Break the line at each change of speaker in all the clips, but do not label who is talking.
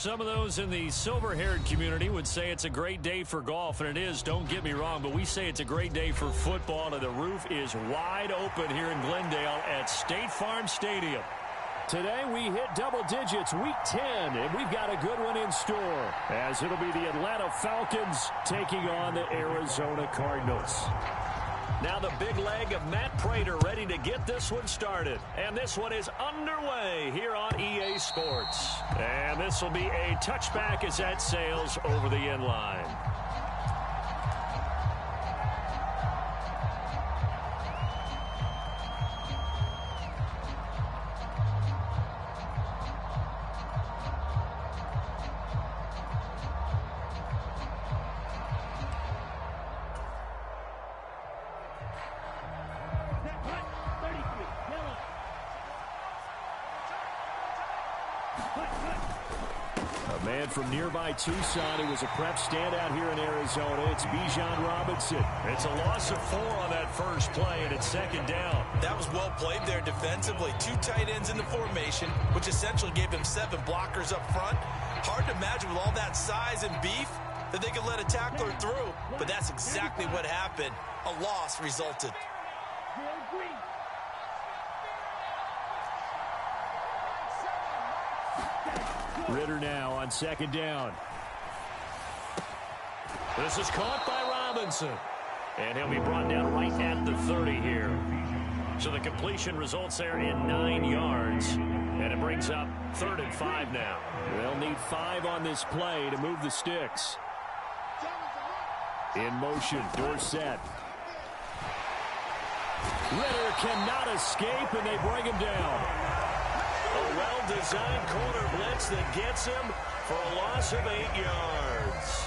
Some of those in the silver-haired community would say it's a great day for golf, and it is, don't get me wrong, but we say it's a great day for football, and the roof is wide open here in Glendale at State Farm Stadium.
Today we hit double digits, week 10, and we've got a good one in store, as it'll be the Atlanta Falcons taking on the Arizona Cardinals.
Now the big leg of Matt Prater ready to get this one started. And this one is underway here on EA Sports. And this will be a touchback as that sails over the end line.
A man from nearby Tucson who was a prep standout here in Arizona. It's Bijan Robinson.
It's a loss of 4 on that first play, and it's second down.
That was well played there defensively. 2 tight ends in the formation, which essentially gave him 7 blockers up front. Hard to imagine with all that size and beef that they could let a tackler through, but that's exactly what happened. A loss resulted.
Ritter now on second down.
This is caught by Robinson. And he'll be brought down right at the 30 here. So the completion results there in 9 yards. And it brings up 3rd and 5 now.
They'll need 5 on this play to move the sticks. In motion, Dorsett. Ritter cannot escape, and they bring him down.
A well-designed corner blitz that gets him for a loss of 8 yards.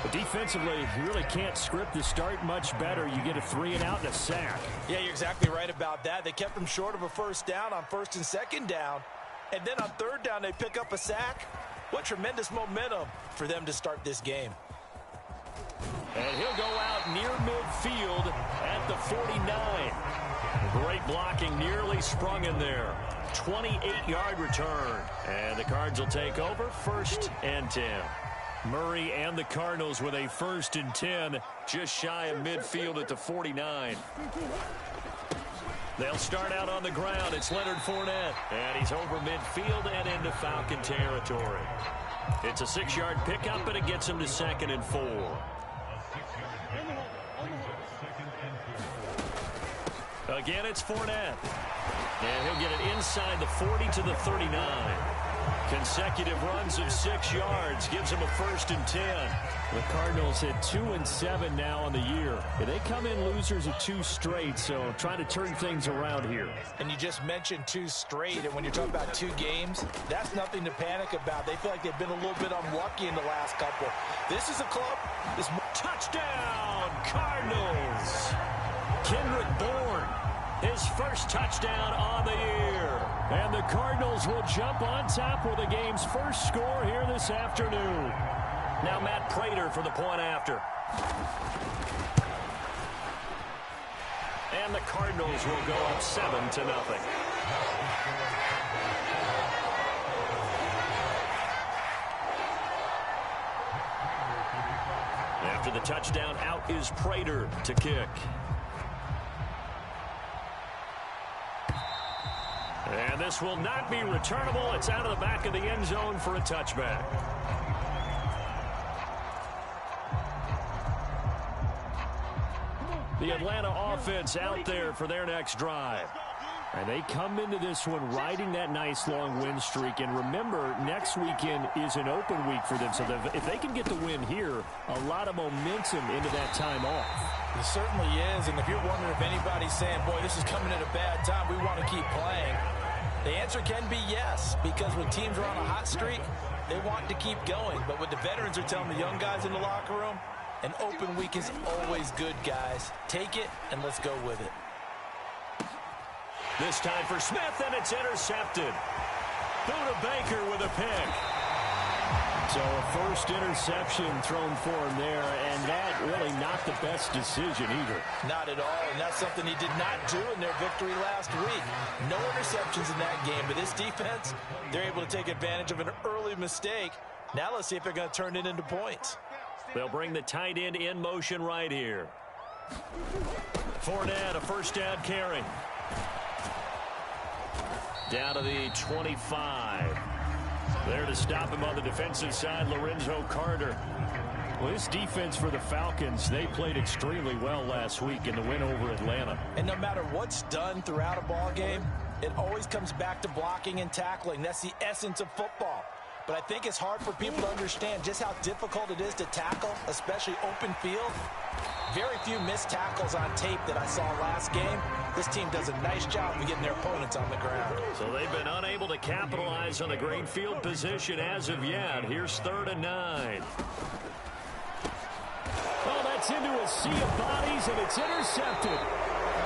But defensively, you really can't script the start much better. You get a 3 and out and a sack.
Yeah, you're exactly right about that. They kept him short of a first down on 1st and 2nd down. And then on 3rd down, they pick up a sack. What tremendous momentum for them to start this game.
And he'll go out near midfield at the 49. Great blocking, nearly sprung in there. 28-yard return. And the Cards will take over 1st and 10. Murray and the Cardinals with a 1st and 10, just shy of midfield at the 49. They'll start out on the ground. It's Leonard Fournette. And he's over midfield and into Falcon territory. It's a 6-yard pickup, and it gets him to 2nd and 4. Again, it's Fournette. And he'll get it inside the 40 to the 39. Consecutive runs of 6 yards gives him a 1st and 10.
The Cardinals hit 2 and 7 now on the year. They come in losers of 2 straight, so trying to turn things around here.
And you just mentioned 2 straight, and when you're talking about 2 games, that's nothing to panic about. They feel like they've been a little bit unlucky in the last couple. This is a club. This
touchdown, Cardinals. Kendrick Bourne, his 1st touchdown on the year.
And the Cardinals will jump on top with the game's first score here this afternoon.
Now Matt Prater for the point after. And the Cardinals will go up 7-0. After the touchdown, out is Prater to kick. And this will not be returnable. It's out of the back of the end zone for a touchback. The Atlanta offense out there for their next drive.
And they come into this one riding that nice long win streak. And remember, next weekend is an open week for them. So if they can get the win here, a lot of momentum into that time off.
It certainly is. And if you're wondering if anybody's saying, boy, this is coming at a bad time, we want to keep playing, the answer can be yes. Because when teams are on a hot streak, they want to keep going. But what the veterans are telling the young guys in the locker room, an open week is always good, guys. Take it, and let's go with it.
This time for Smith, and it's intercepted. Buda Baker with a pick.
So a 1st interception thrown for him there, and that really not the best decision either.
Not at all, and that's something he did not do in their victory last week. No interceptions in that game, but this defense, they're able to take advantage of an early mistake Now let's see if they're going to turn it into points.
They'll bring the tight end in motion right here. Fournette, a first down carry. Down to the 25. There to stop him on the defensive side, Lorenzo Carter.
Well, this defense for the Falcons, they played extremely well last week in the win over Atlanta.
And no matter what's done throughout a ball game, it always comes back to blocking and tackling. That's the essence of football. But I think it's hard for people to understand just how difficult it is to tackle, especially open field. Very few missed tackles on tape that I saw last game. This team does a nice job of getting their opponents on the ground.
So they've been unable to capitalize on the great field position as of yet. Here's 3rd and 9.
Oh, that's into a sea of bodies, and it's intercepted.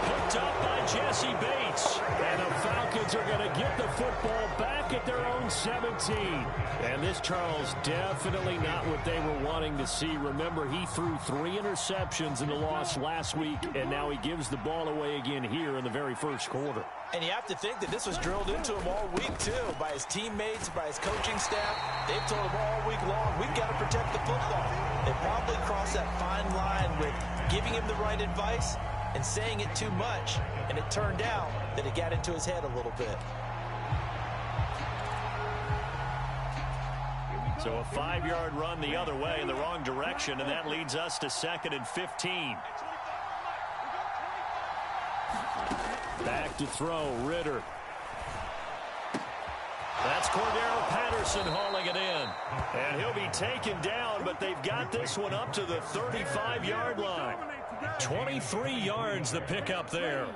Hooked up by Jesse Bates.
And the Falcons are going to get the football back at their own 17. And this, Charles, definitely not what they were wanting to see. Remember, he threw 3 interceptions in the loss last week, and now he gives the ball away again here in the very first quarter.
And you have to think that this was drilled into him all week, too, by his teammates, by his coaching staff. They've told him all week long, we've got to protect the football. They probably crossed that fine line with giving him the right advice and saying it too much, and it turned out that it got into his head a little bit.
So a 5-yard run the other way in the wrong direction, and that leads us to 2nd and 15.
Back to throw, Ritter.
That's Cordero Patterson hauling it in. And he'll be taken down, but they've got this one up to the 35-yard line. 23 yards the pickup there.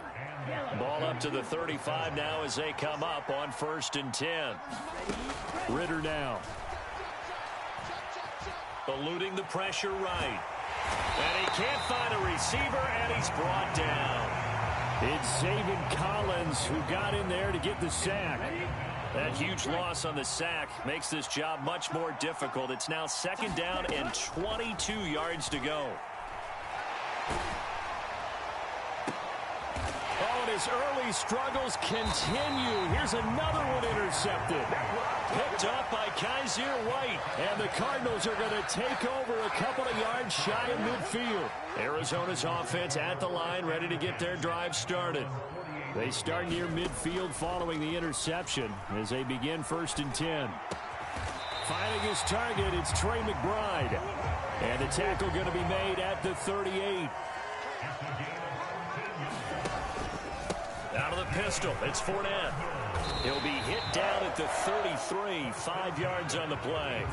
Ball up to the 35 now as they come up on 1st and 10.
Ritter now.
Eluding the pressure right. And he can't find a receiver, and he's brought down.
It's Zaven Collins who got in there to get the sack.
That huge loss on the sack makes this job much more difficult. It's now 2nd down and 22 yards to go.
Oh, and his early struggles continue. Here's another one intercepted.
Picked up by Kaiser White.
And the Cardinals are going to take over a couple of yards shy of midfield.
Arizona's offense at the line, ready to get their drive started.
They start near midfield following the interception as they begin 1st and 10. Finding his target, it's Trey McBride. And the tackle going to be made at the 38.
Out of the pistol, it's Fournette. He'll be hit down at the 33, 5 yards on the play.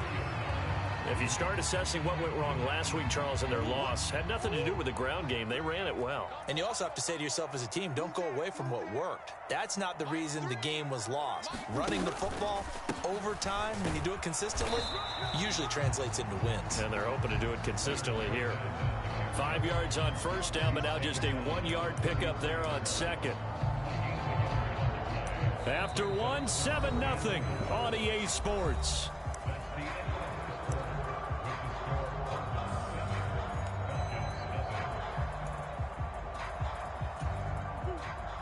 If you start assessing what went wrong last week, Charles, in their loss, had nothing to do with the ground game. They ran it well.
And you also have to say to yourself as a team, don't go away from what worked. That's not the reason the game was lost. Running the football over time, when you do it consistently, usually translates into wins.
And they're hoping to do it consistently here. 5 yards on 1st down, but now just a 1-yard pickup there on 2nd.
After 1, 7-0 on EA Sports.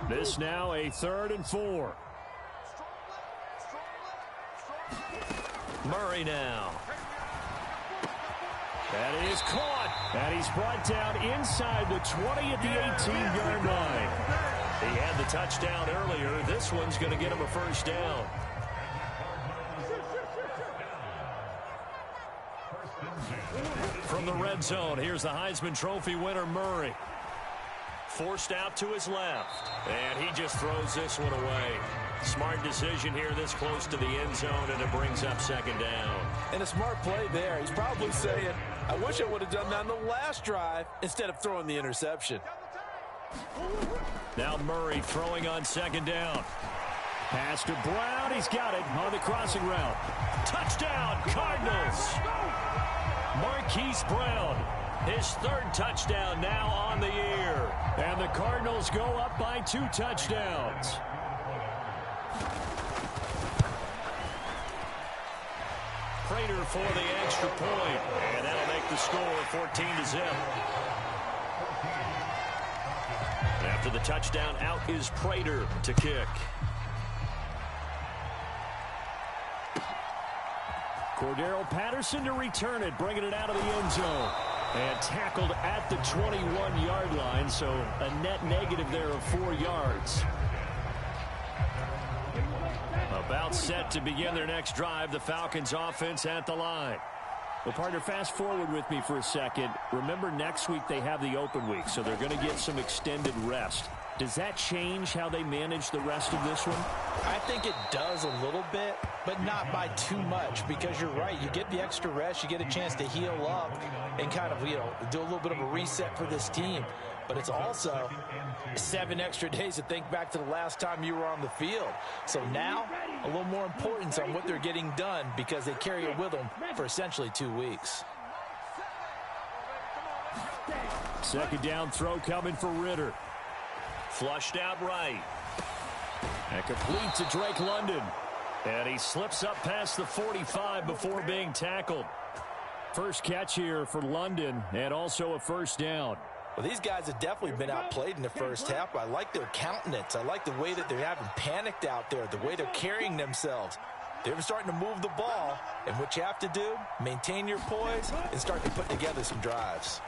This now a 3rd and 4.
Murray now.
That is caught. And he's brought down inside the 20 at the 18-yard line.
He had the touchdown earlier. This one's going to get him a 1st down. From the red zone, here's the Heisman Trophy winner, Murray. Forced out to his left. And he just throws this one away. Smart decision here this close to the end zone, and it brings up 2nd down.
And a smart play there. He's probably saying, I wish I would have done that on the last drive instead of throwing the interception.
Now Murray throwing on 2nd down.
Pass to Brown. He's got it on the crossing route.
Touchdown, Cardinals. Marquise Brown, his 3rd touchdown now on the year.
And the Cardinals go up by 2 touchdowns.
Prater for the extra point, and that'll make the score 14-0. After the touchdown, out is Prater to kick.
Cordero Patterson to return it, bringing it out of the end zone. And tackled at the 21-yard line, so a net negative there of 4 yards. About set to begin their next drive, the Falcons offense at the line. Well, partner, fast forward with me for a second. Remember, next week they have the open week, so they're going to get some extended rest. Does that change how they manage the rest of this one?
I think it does a little bit, but not by too much, because you're right. You get the extra rest, you get a chance to heal up and kind of, do a little bit of a reset for this team. But it's also 7 extra days to think back to the last time you were on the field. So now, a little more importance on what they're getting done because they carry it with them for essentially 2 weeks.
Second down throw coming for Ritter.
Flushed out right.
And complete to Drake London. And he slips up past the 45 before being tackled. First catch here for London, and also a first down.
Well, these guys have definitely been outplayed in the first half. I like their countenance. I like the way that they're having panicked out there, the way they're carrying themselves. They're starting to move the ball, and what you have to do, maintain your poise and start to put together some drives.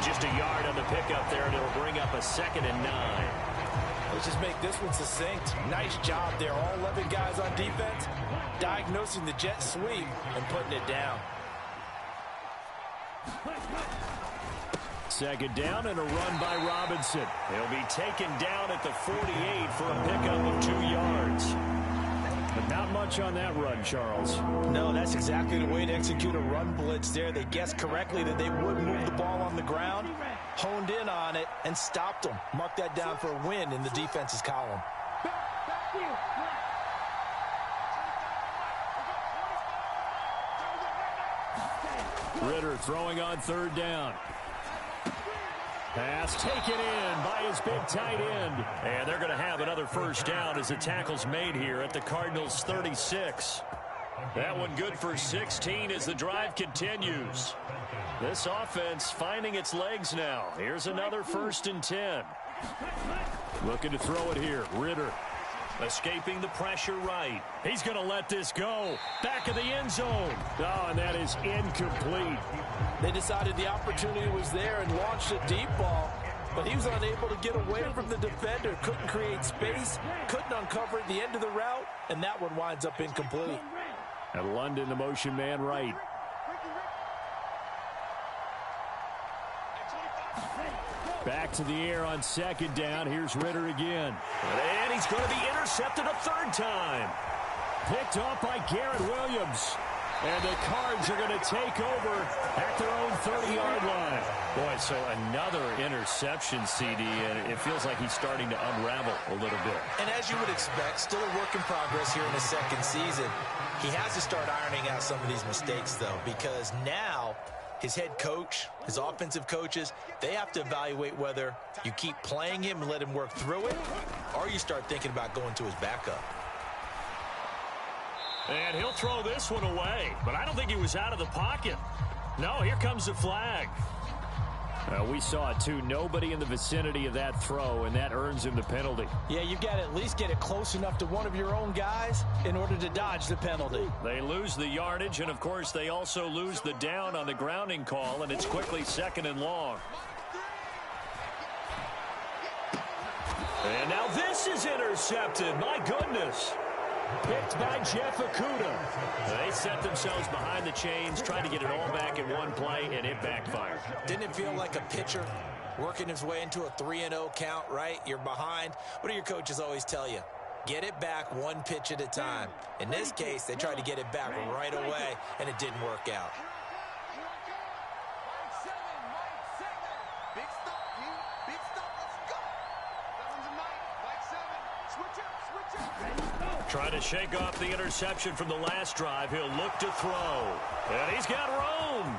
Just a yard on the pickup there, and it'll bring up a 2nd and 9.
Let's just make this one succinct. Nice job there. All 11 guys on defense diagnosing the jet sweep and putting it down.
Second down and a run by Robinson.
He'll be taken down at the 48 for a pickup of 2 yards.
But not much on that run, Charles.
No, that's exactly the way to execute a run blitz there. They guessed correctly that they would move the ball on the ground, honed in on it, and stopped them. Mark that down for a win in the defense's column.
Ritter throwing on third down. Pass taken in by his big tight end.
And they're going to have another first down as the tackle's made here at the Cardinals' 36. That one good for 16 as the drive continues. This offense finding its legs now. Here's another 1st and 10.
Looking to throw it here. Ritter.
Escaping the pressure right.
He's going to let this go. Back of the end zone. Oh, and that is incomplete.
They decided the opportunity was there and launched a deep ball, but he was unable to get away from the defender. Couldn't create space, couldn't uncover the end of the route, and that one winds up incomplete.
And London, the motion man right. Back to the air on second down. Here's Ritter again.
And he's going to be intercepted a 3rd time.
Picked off by Garrett Williams. And the Cards are going to take over at their own 30-yard line.
Boy, so another interception, CD, and it feels like he's starting to unravel a little bit.
And as you would expect, still a work in progress here in the 2nd season. He has to start ironing out some of these mistakes, though, because now his head coach, his offensive coaches, they have to evaluate whether you keep playing him and let him work through it, or you start thinking about going to his backup.
And he'll throw this one away, but I don't think he was out of the pocket. No, here comes the flag.
We saw it, too. Nobody in the vicinity of that throw, and that earns him the penalty.
Yeah, you've got to at least get it close enough to one of your own guys in order to dodge the penalty.
They lose the yardage, and, of course, they also lose the down on the grounding call, and it's quickly 2nd and long. And now this is intercepted. My goodness.
Picked by Jeff Okudah.
They set themselves behind the chains, trying to get it all back in one play, and it backfired.
Didn't it feel like a pitcher working his way into a 3-0 count, right? You're behind. What do your coaches always tell you? Get it back 1 pitch at a time. In this case, they tried to get it back right away, and it didn't work out.
Trying to shake off the interception from the last drive. He'll look to throw. And he's got room.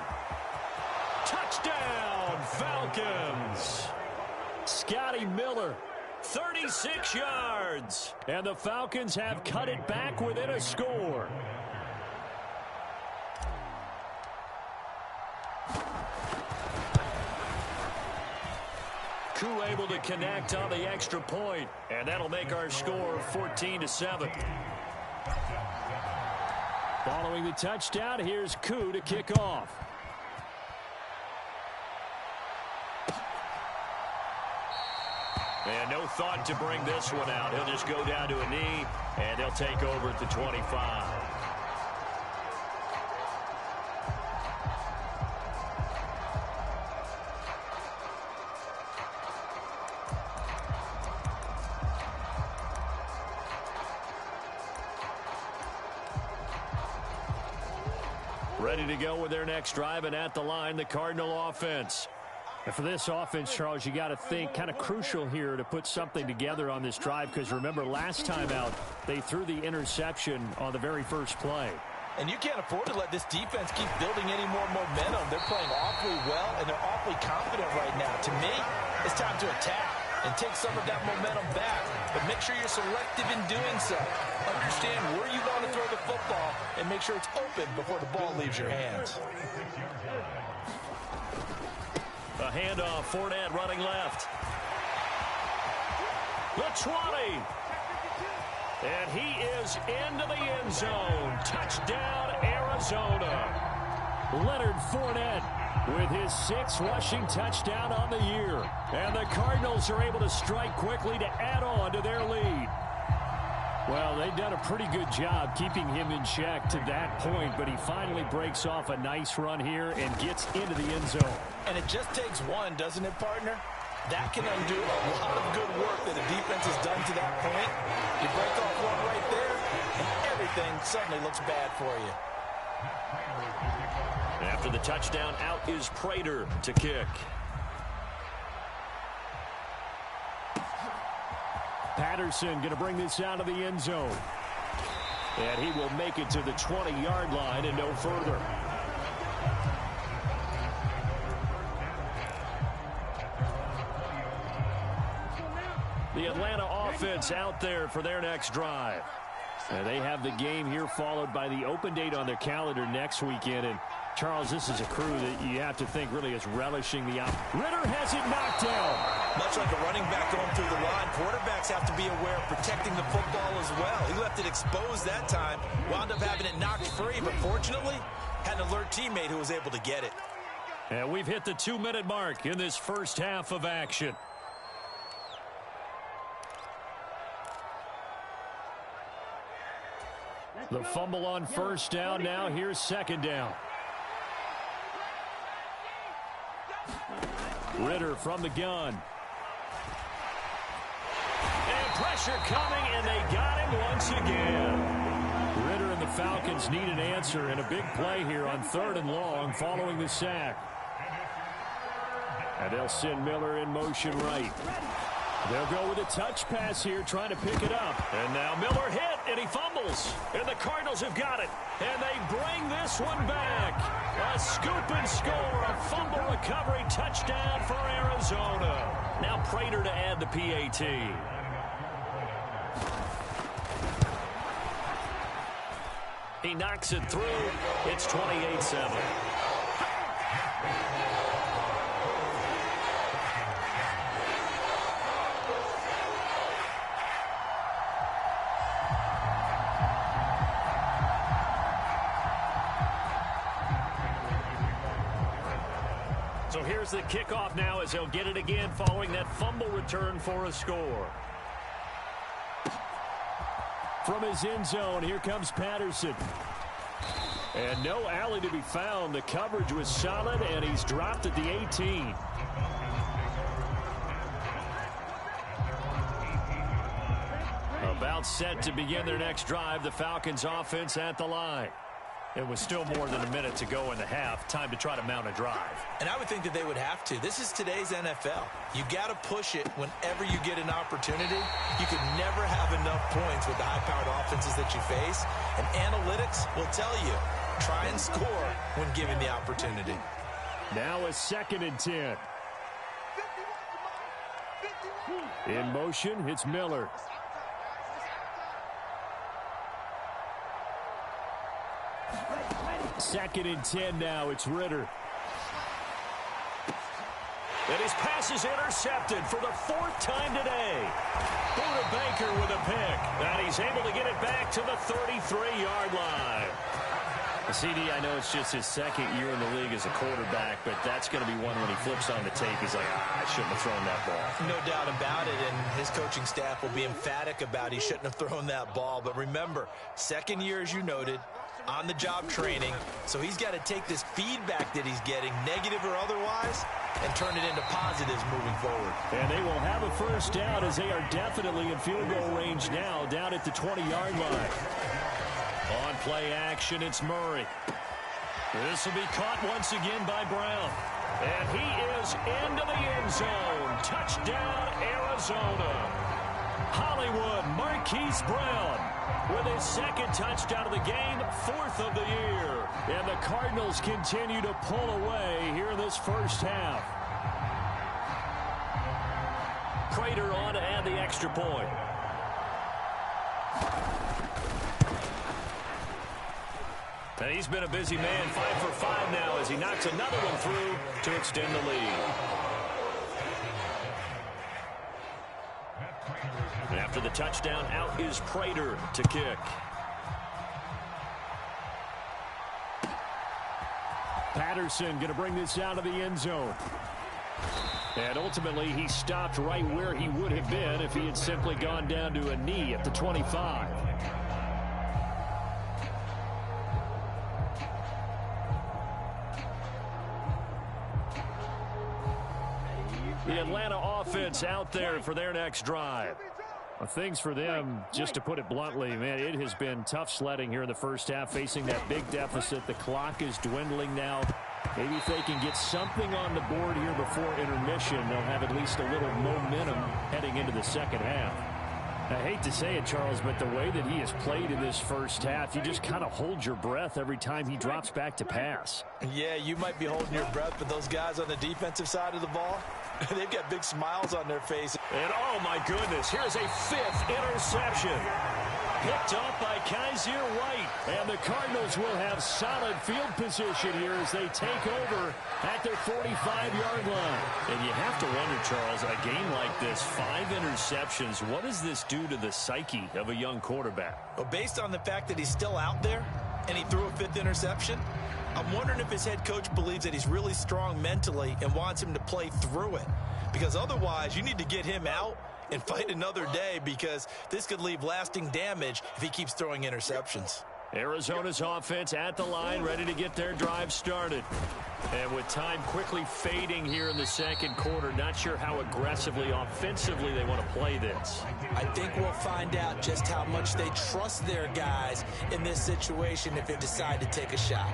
Touchdown, Falcons.
Scotty Miller.
36 yards.
And the Falcons have cut it back within a score.
Koo able to connect on the extra point, and that'll make our score 14-7.
Following the touchdown, here's Koo to kick off.
And no thought to bring this one out. He'll just go down to a knee, and they'll take over at the 25. Ready to go with their next drive, and at the line, the Cardinal offense.
And for this offense, Charles, you got to think kind of crucial here to put something together on this drive, because remember, last time out, they threw the interception on the very first play.
And you can't afford to let this defense keep building any more momentum. They're playing awfully well, and they're awfully confident right now. To me, it's time to attack and take some of that momentum back. But make sure you're selective in doing so. Understand where you want to throw the football and make sure it's open before the ball leaves your hands.
A handoff, Fournette running left. The 20. And he is into the end zone. Touchdown, Arizona.
Leonard Fournette with his 6th rushing touchdown on the year. And the Cardinals are able to strike quickly to add on to their lead. Well, they've done a pretty good job keeping him in check to that point, but he finally breaks off a nice run here and gets into the end zone.
And it just takes one, doesn't it, partner? That can undo a lot of good work that the defense has done to that point. You break off one right there, and everything suddenly looks bad for you.
After the touchdown, out is Prater to kick.
Patterson going to bring this out of the end zone. And he will make it to the 20-yard line and no further. The Atlanta offense out there for their next drive. And they have the game here followed by the open date on their calendar next weekend. And Charles, this is a crew that you have to think really is relishing the Ritter has it knocked down.
Much like a running back going through the line, quarterbacks have to be aware of protecting the football as well. He left it exposed that time, wound up having it knocked free, but fortunately, had an alert teammate who was able to get it.
And we've hit the 2-minute mark in this first half of action.
The fumble on first down. Now here's second down. Ritter from the gun.
And pressure coming, and they got him once again.
Ritter and the Falcons need an answer, and a big play here on 3rd and long following the sack. And they'll send Miller in motion right. They'll go with a touch pass here, trying to pick it up.
And now Miller hit, and he fumbles. And the Cardinals have got it. And they bring this one back. A scoop and score, a fumble recovery touchdown for Arizona. Now Prater to add the PAT. He knocks it through. It's 28-7. So here's the kickoff now as they'll get it again following that fumble return for a score.
From his end zone, here comes Patterson. And no alley to be found. The coverage was solid, and he's dropped at the 18. About set to begin their next drive, the Falcons offense at the line. It was still more than a minute to go in the half. Time to try to mount a drive.
And I would think that they would have to. This is today's NFL. You got to push it whenever you get an opportunity. You can never have enough points with the high-powered offenses that you face. And analytics will tell you, try and score when given the opportunity.
Now a 2nd and 10. In motion, it's Miller. Second and 10 now. It's Ritter.
And his pass is intercepted for the 4th time today. Buda Baker with a pick. And he's able to get it back to the 33-yard line.
CD, I know it's just his second year in the league as a quarterback, but that's going to be one when he flips on the tape. He's like, I shouldn't have thrown that ball.
No doubt about it, and his coaching staff will be emphatic about he shouldn't have thrown that ball. But remember, second year, as you noted, on-the-job training, so he's got to take this feedback that he's getting, negative or otherwise, and turn it into positives moving forward.
And they will have a first down as they are definitely in field goal range now, down at the 20-yard line. On play action, it's Murray. This will be caught once again by Brown. And he is into the end zone. Touchdown, Arizona. Hollywood Marquise Brown with his second touchdown of the game, fourth of the year. And the Cardinals continue to pull away here in this first half. Prater on to add the extra point. And he's been a busy man, 5 for 5 now as he knocks another one through to extend the lead. And after the touchdown, out is Prater to kick. Patterson going to bring this out of the end zone. And ultimately, he stopped right where he would have been if he had simply gone down to a knee at the 25. The Atlanta offense out there for their next drive. Well, things for them, just to put it bluntly, man, it has been tough sledding here in the first half, facing that big deficit. The clock is dwindling now. Maybe if they can get something on the board here before intermission, they'll have at least a little momentum heading into the second half. I hate to say it, Charles, but the way that he has played in this first half, you just kind of hold your breath every time he drops back to pass.
Yeah, you might be holding your breath, but those guys on the defensive side of the ball, they've got big smiles on their faces.
And oh my goodness, here's a fifth interception. Picked off by Kaiser White. And the Cardinals will have solid field position here as they take over at their 45-yard line. And you have to wonder, Charles, a game like this, 5 interceptions, what does this do to the psyche of a young quarterback?
Well, based on the fact that he's still out there and he threw a 5th interception, I'm wondering if his head coach believes that he's really strong mentally and wants him to play through it. Because otherwise, you need to get him out and fight another day, because this could leave lasting damage if he keeps throwing interceptions.
Arizona's offense at the line, ready to get their drive started. And with time quickly fading here in the second quarter, not sure how aggressively, offensively they want to play this.
I think we'll find out just how much they trust their guys in this situation if they decide to take a shot.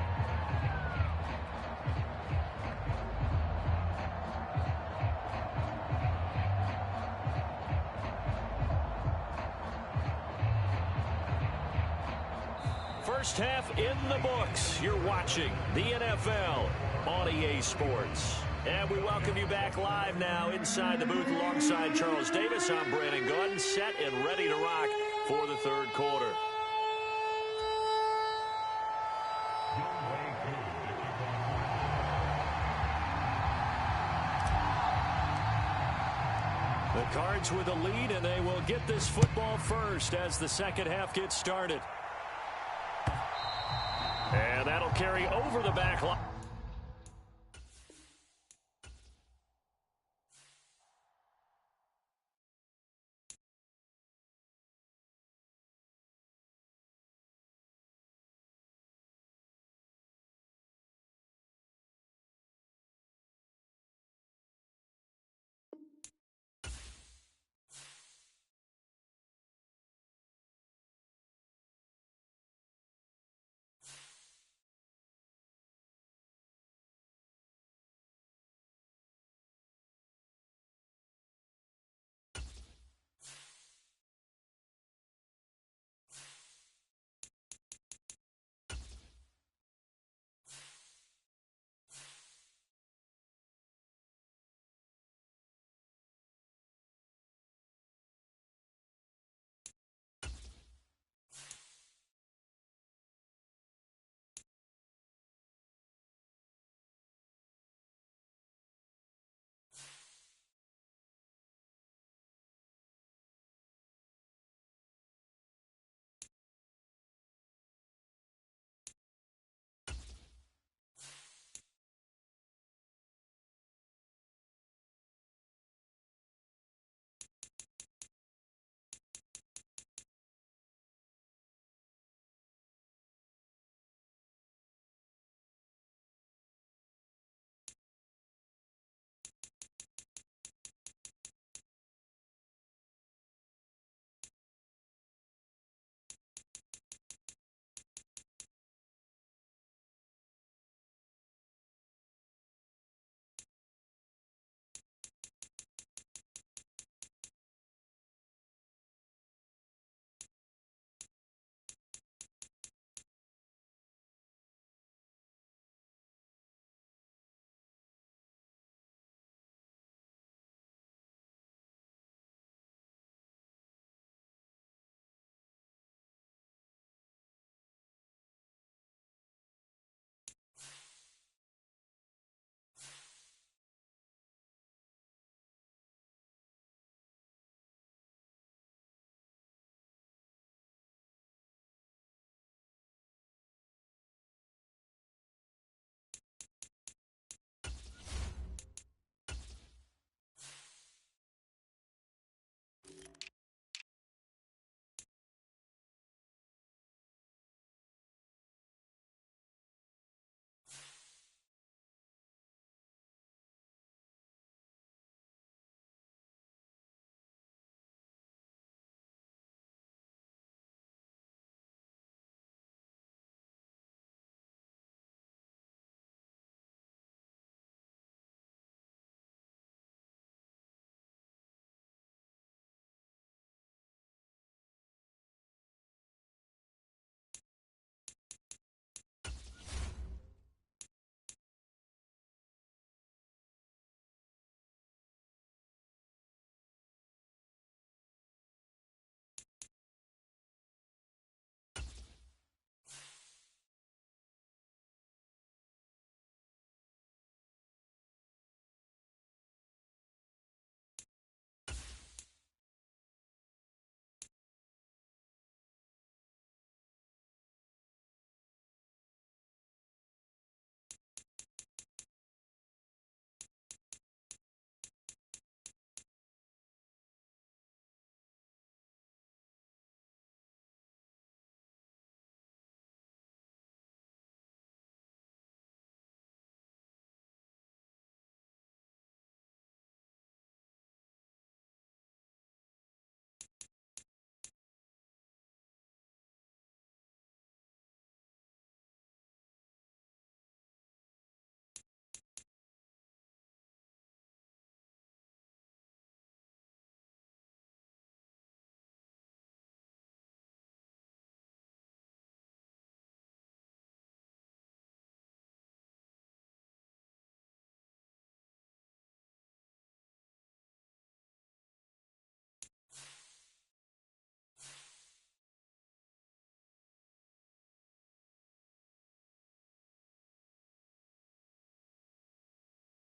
First half in the books. You're watching the NFL on EA Sports. And we welcome you back live now inside the booth alongside Charles Davis. I'm Brandon Gaudin, set and ready to rock for the third quarter. The Cards with a lead, and they will get this football first as the second half gets started. And that'll carry over the back line.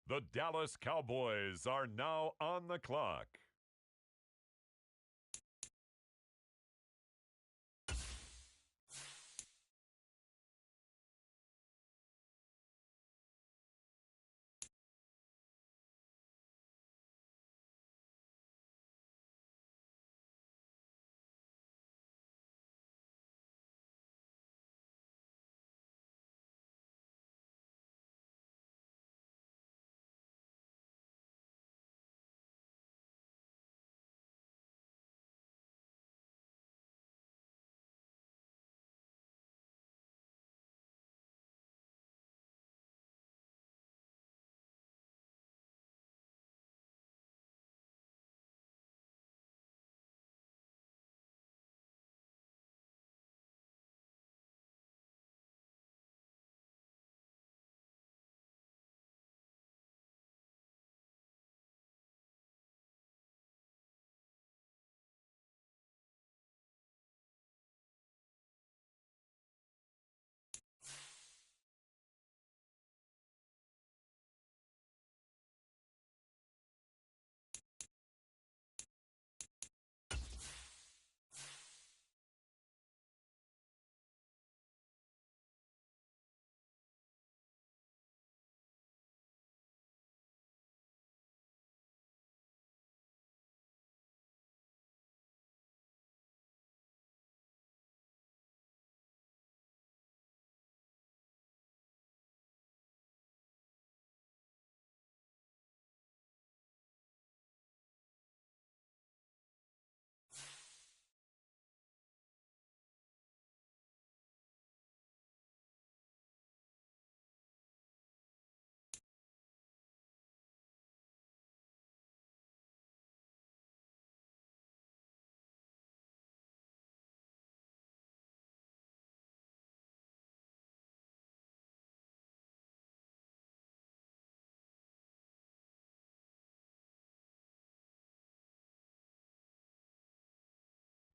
The Dallas Cowboys are now on the clock.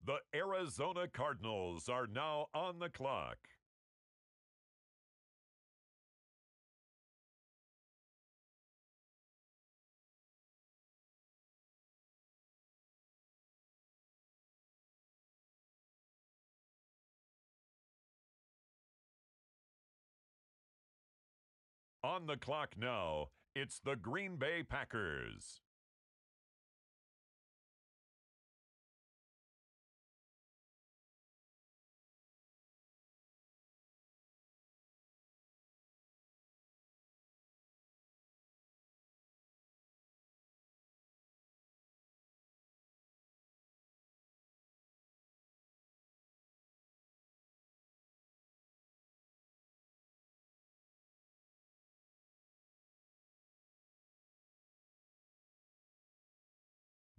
The Arizona Cardinals are now on the clock. On the clock now, it's the Green Bay Packers.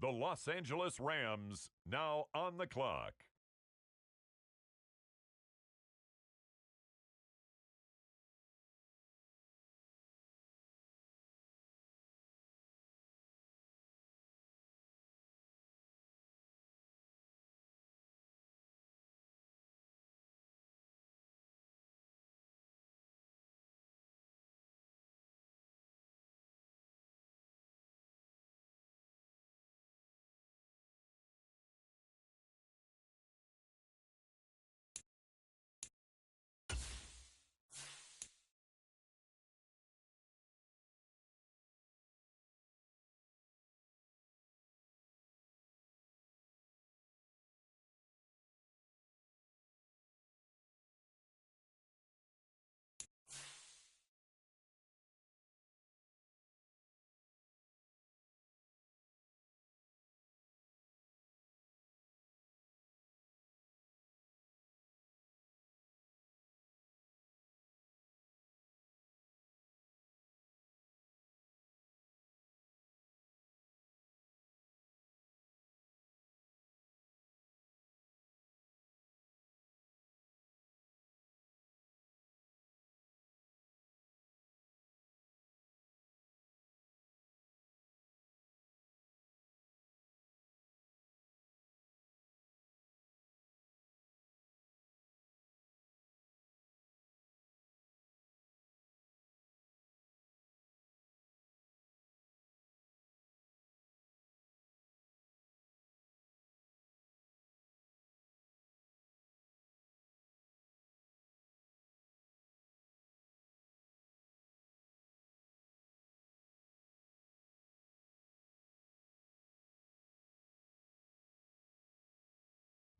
The Los Angeles Rams now on the clock.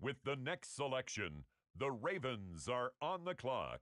With the next selection, the Ravens are on the clock.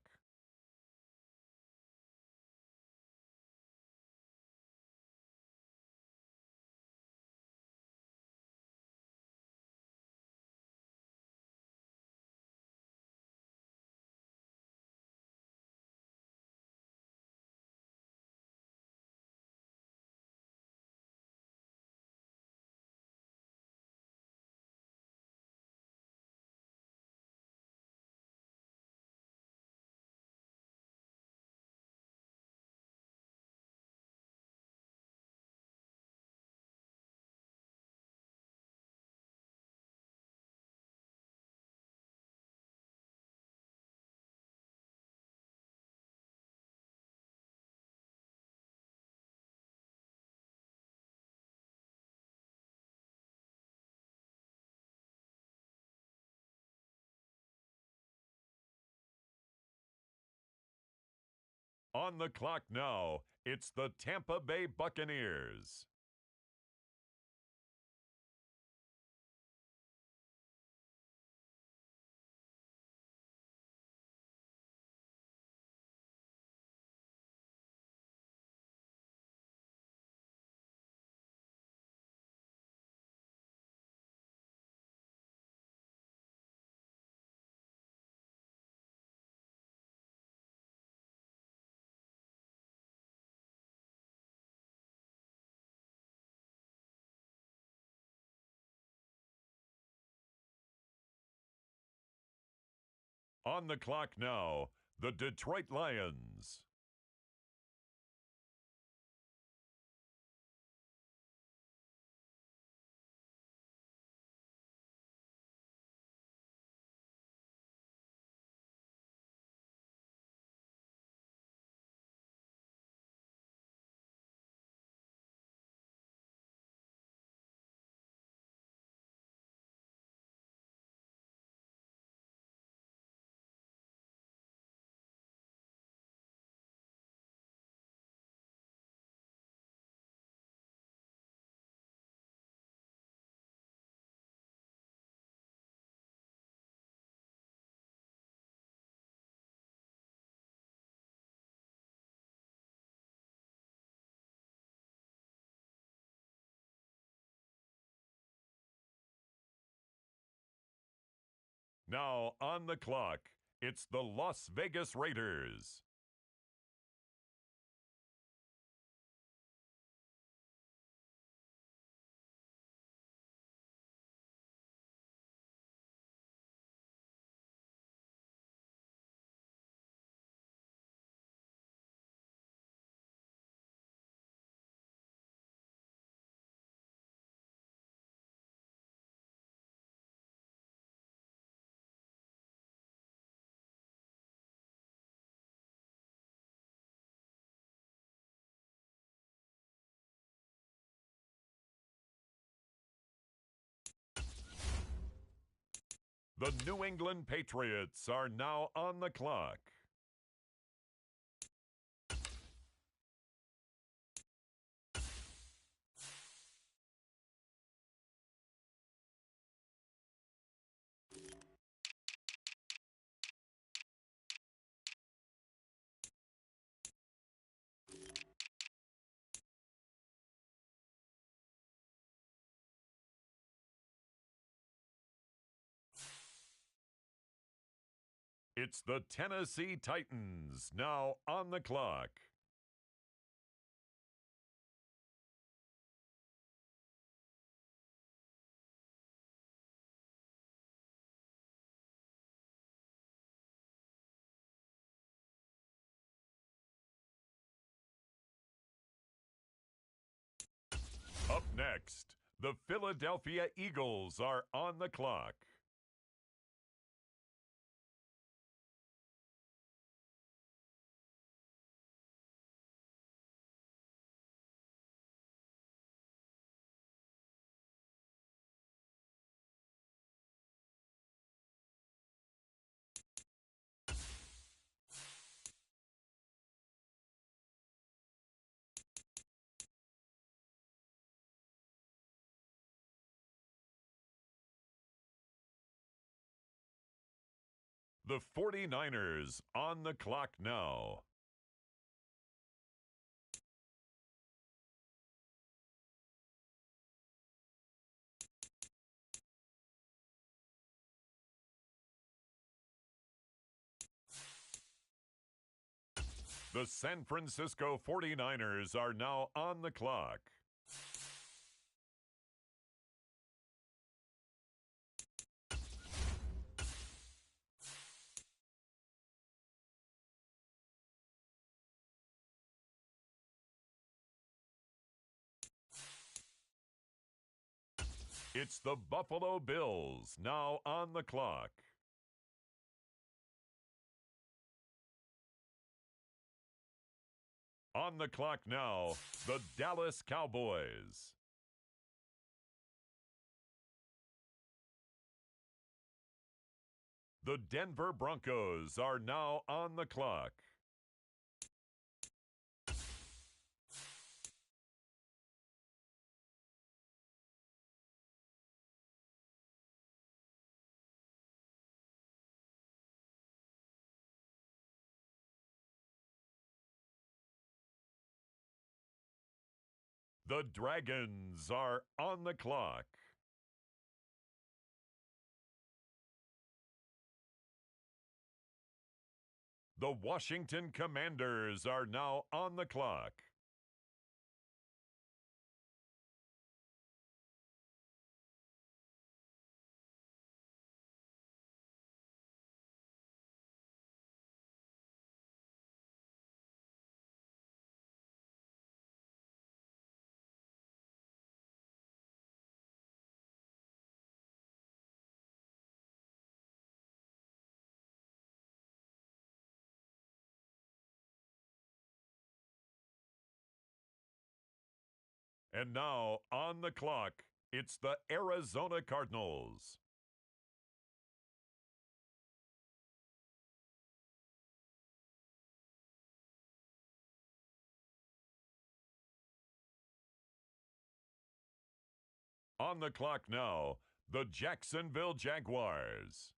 On the clock now, it's the Tampa Bay Buccaneers. On the clock now, the Detroit Lions. Now on the clock, it's the Las Vegas Raiders. The New England Patriots are now on the clock. It's the Tennessee Titans now on the clock. Up next, the Philadelphia Eagles are on the clock. The 49ers on the clock now. The San Francisco 49ers are now on the clock. It's the Buffalo Bills now on the clock. On the clock now, the Dallas Cowboys. The Denver Broncos are now on the clock. The Dragons are on the clock. The Washington Commanders are now on the clock. And now, on the clock, it's the Arizona Cardinals. On the clock now, the Jacksonville Jaguars.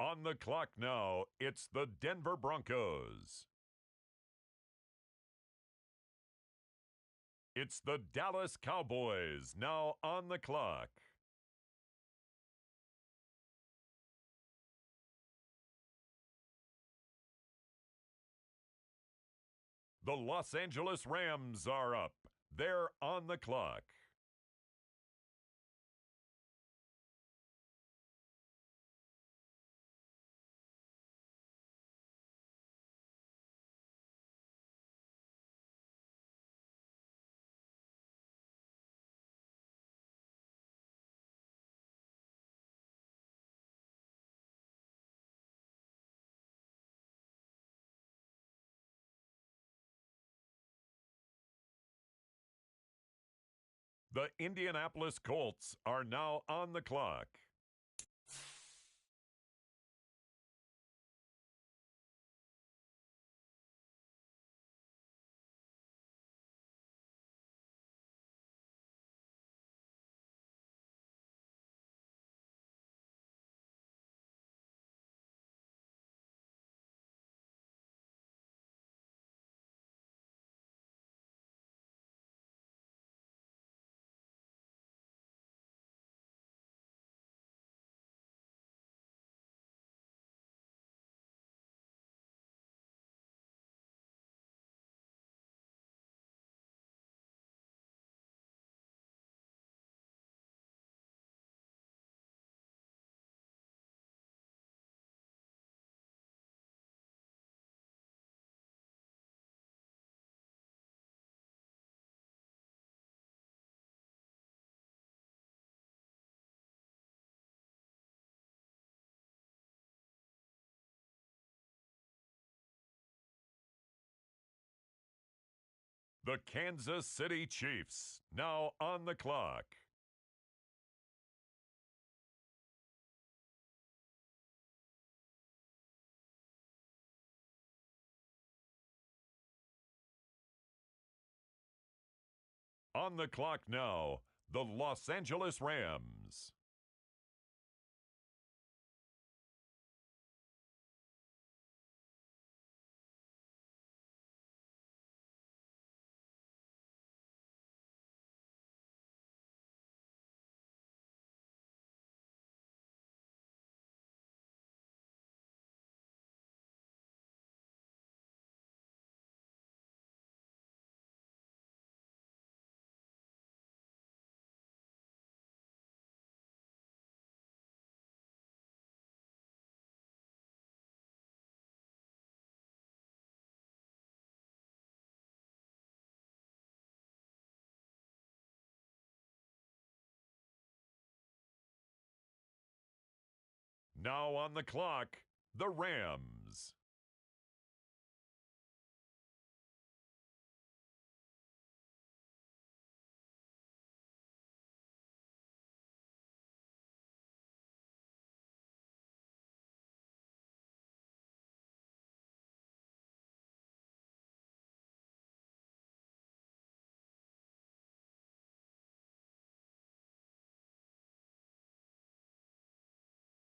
On the clock now, it's the Denver Broncos. It's the Dallas Cowboys now on the clock. The Los Angeles Rams are up. They're on the clock. The Indianapolis Colts are now on the clock. The Kansas City Chiefs, now on the clock. On the clock now, the Los Angeles Rams. Now on the clock, the Rams.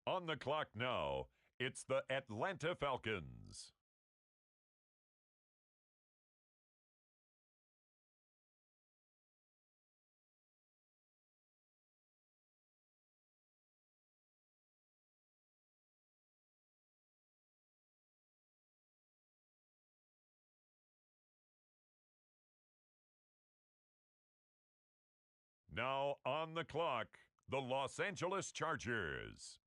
On the clock now, it's the Atlanta Falcons. Now on the clock, the Los Angeles Chargers.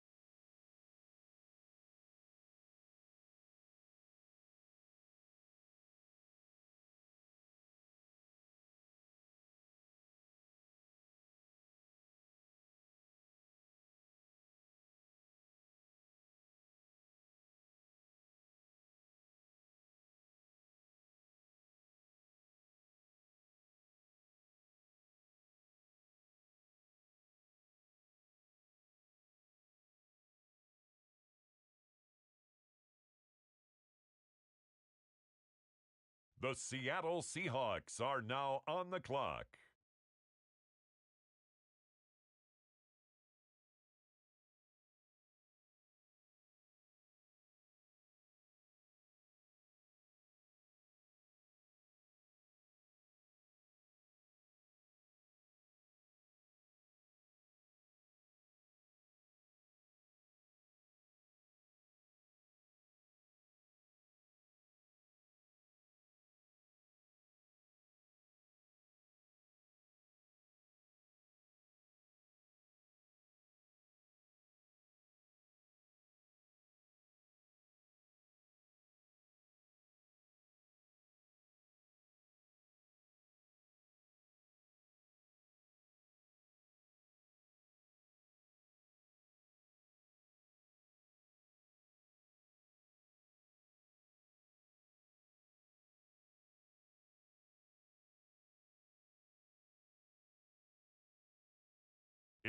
The Seattle Seahawks are now on the clock.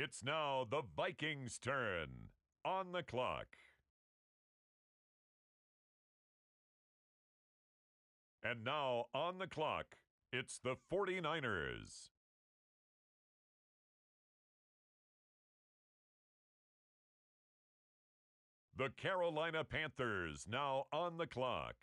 It's now the Vikings' turn. On the clock. And now on the clock, it's the 49ers. The Carolina Panthers now on the clock.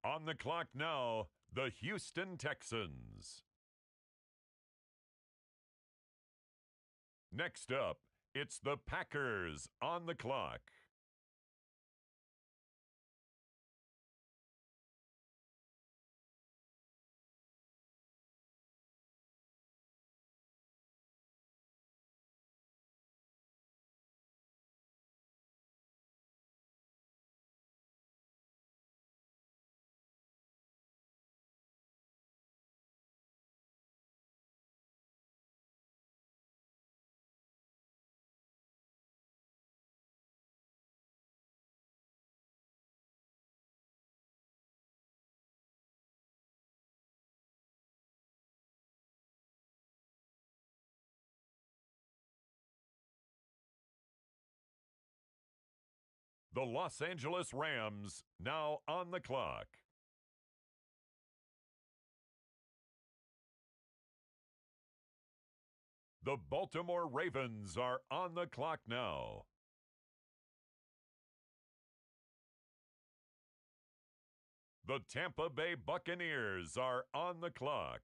On the clock now, the Houston Texans. Next up, it's the Packers on the clock. The Los Angeles Rams now on the clock. The Baltimore Ravens are on the clock now. The Tampa Bay Buccaneers are on the clock.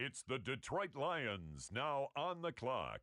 It's the Detroit Lions now on the clock.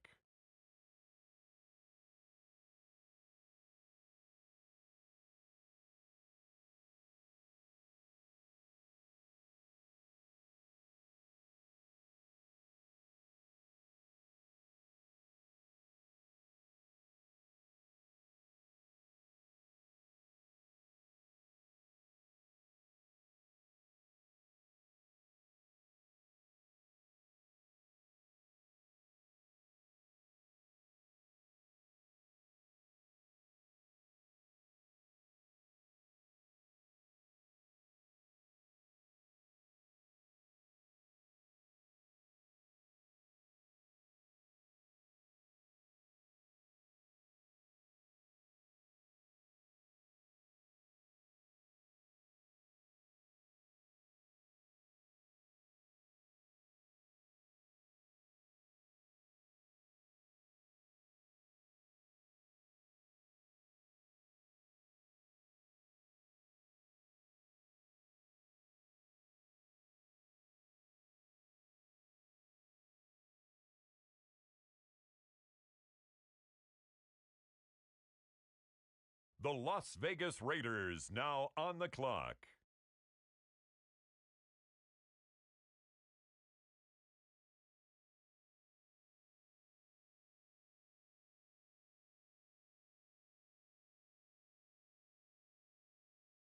The Las Vegas Raiders now on the clock.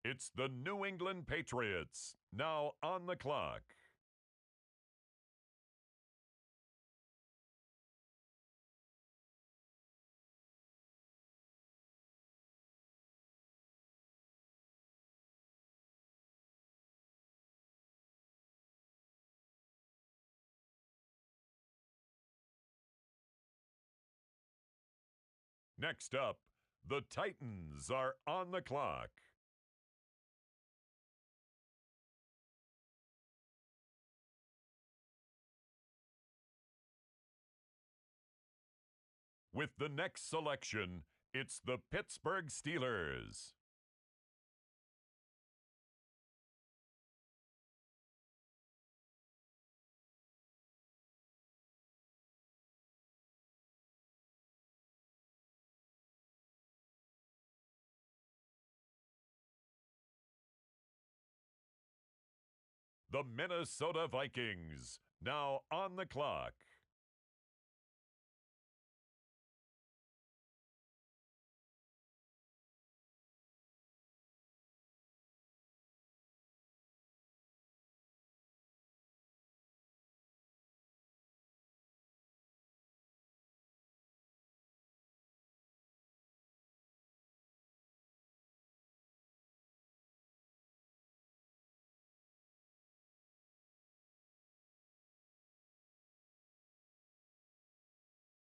It's the New England Patriots now on the clock. Next up, the Titans are on the clock. With the next selection, it's the Pittsburgh Steelers. The Minnesota Vikings now on the clock.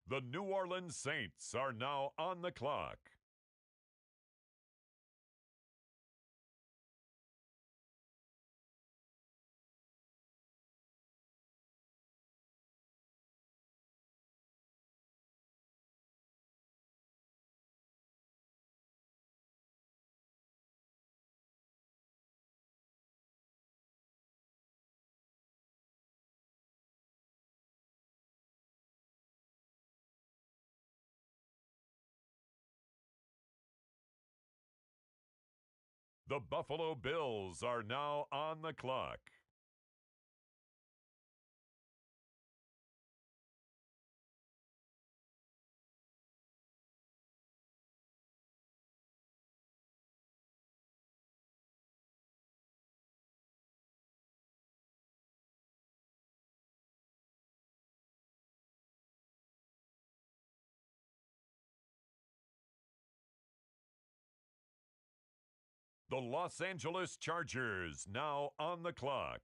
The New Orleans Saints are now on the clock. The Buffalo Bills are now on the clock. The Los Angeles Chargers now on the clock.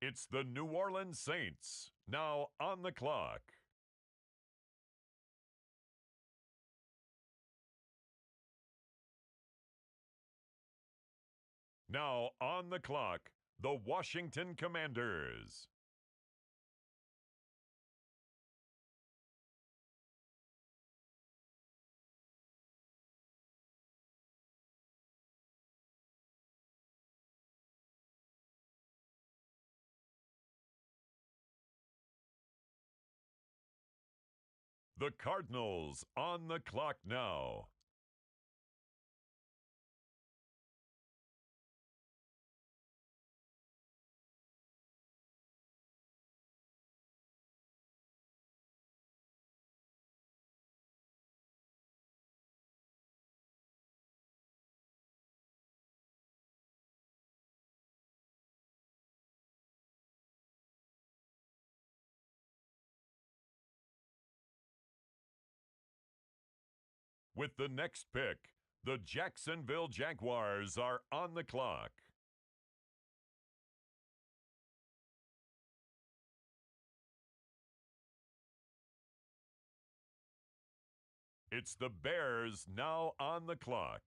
It's the New Orleans Saints now on the clock. Now on the clock, the Washington Commanders. The Cardinals on the clock now. With the next pick, the Jacksonville Jaguars are on the clock. It's the Bears now on the clock.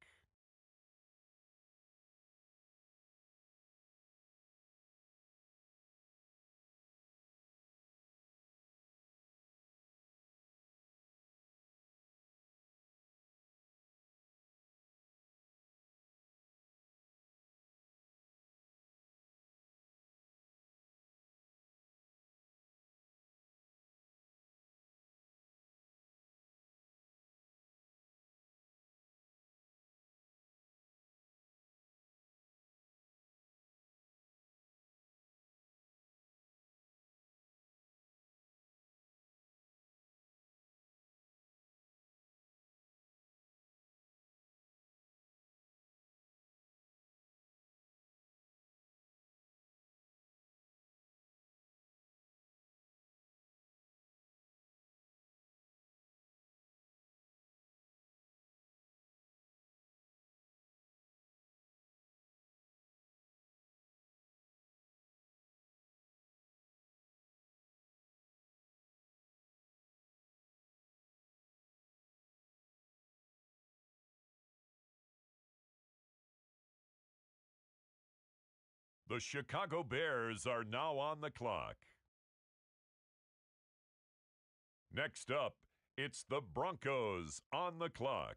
The Chicago Bears are now on the clock. Next up, it's the Broncos on the clock.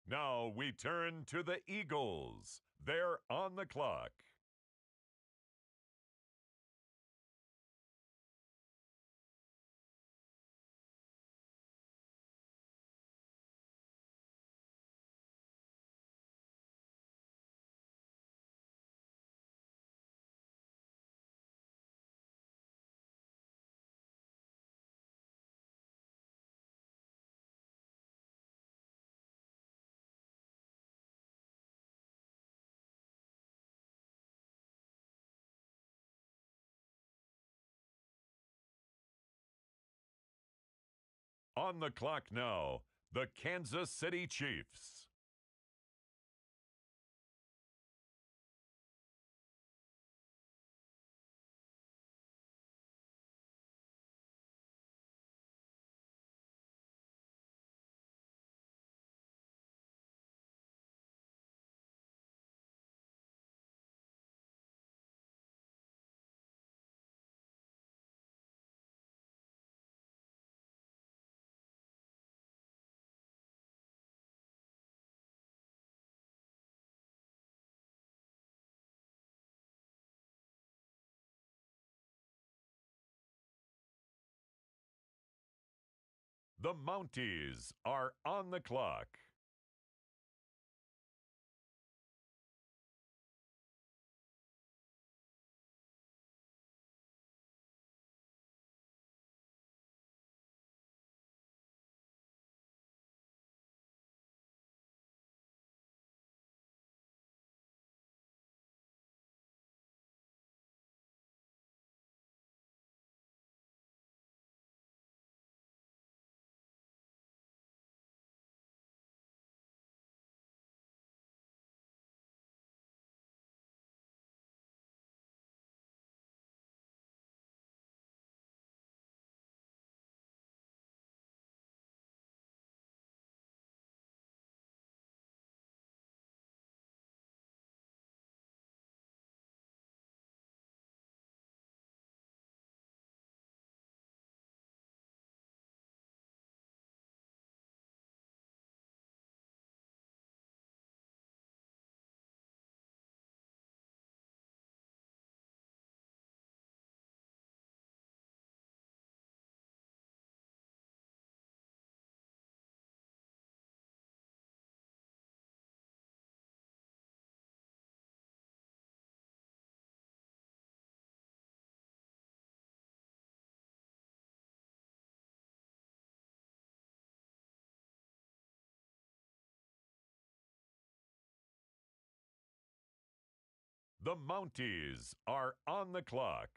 Now we turn to the Eagles. They're on the clock. On the clock now, the Kansas City Chiefs. The Mounties are on the clock. The Mounties are on the clock.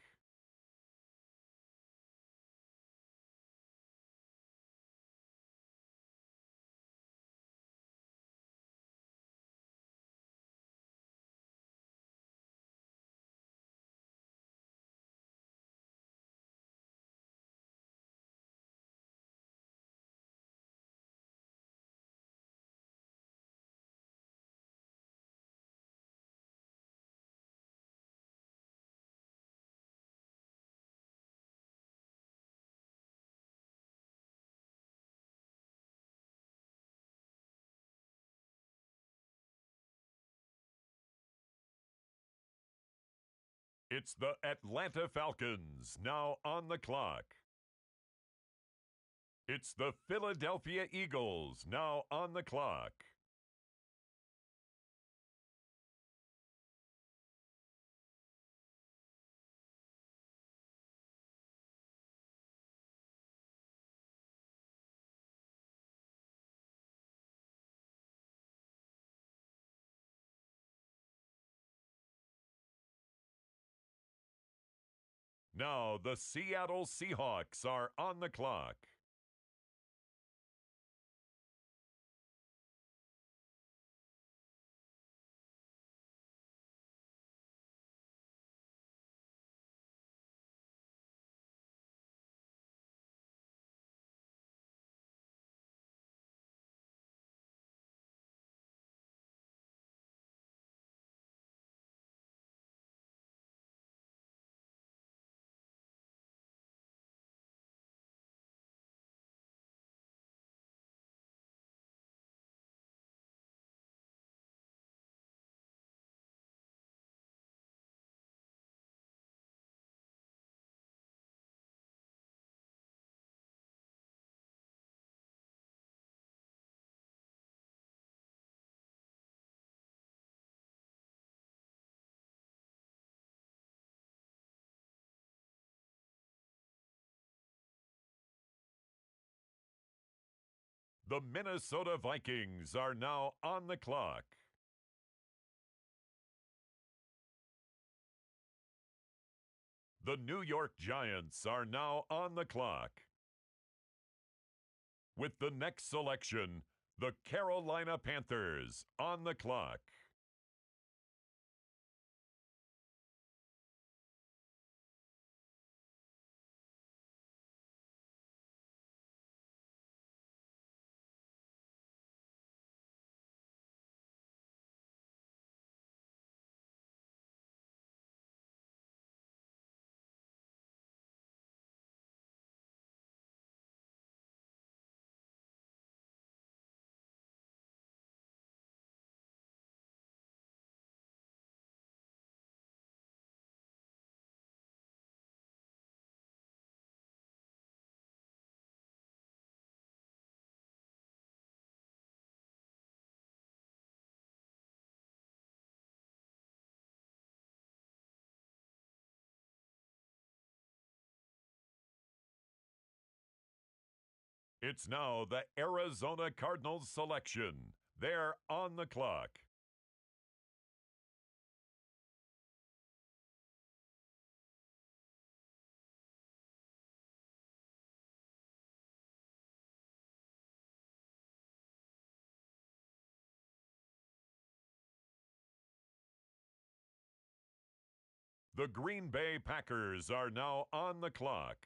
It's the Atlanta Falcons now on the clock. It's the Philadelphia Eagles now on the clock. Now the Seattle Seahawks are on the clock. The Minnesota Vikings are now on the clock. The New York Giants are now on the clock. With the next selection, the Carolina Panthers on the clock. It's now the Arizona Cardinals selection. They're on the clock. The Green Bay Packers are now on the clock.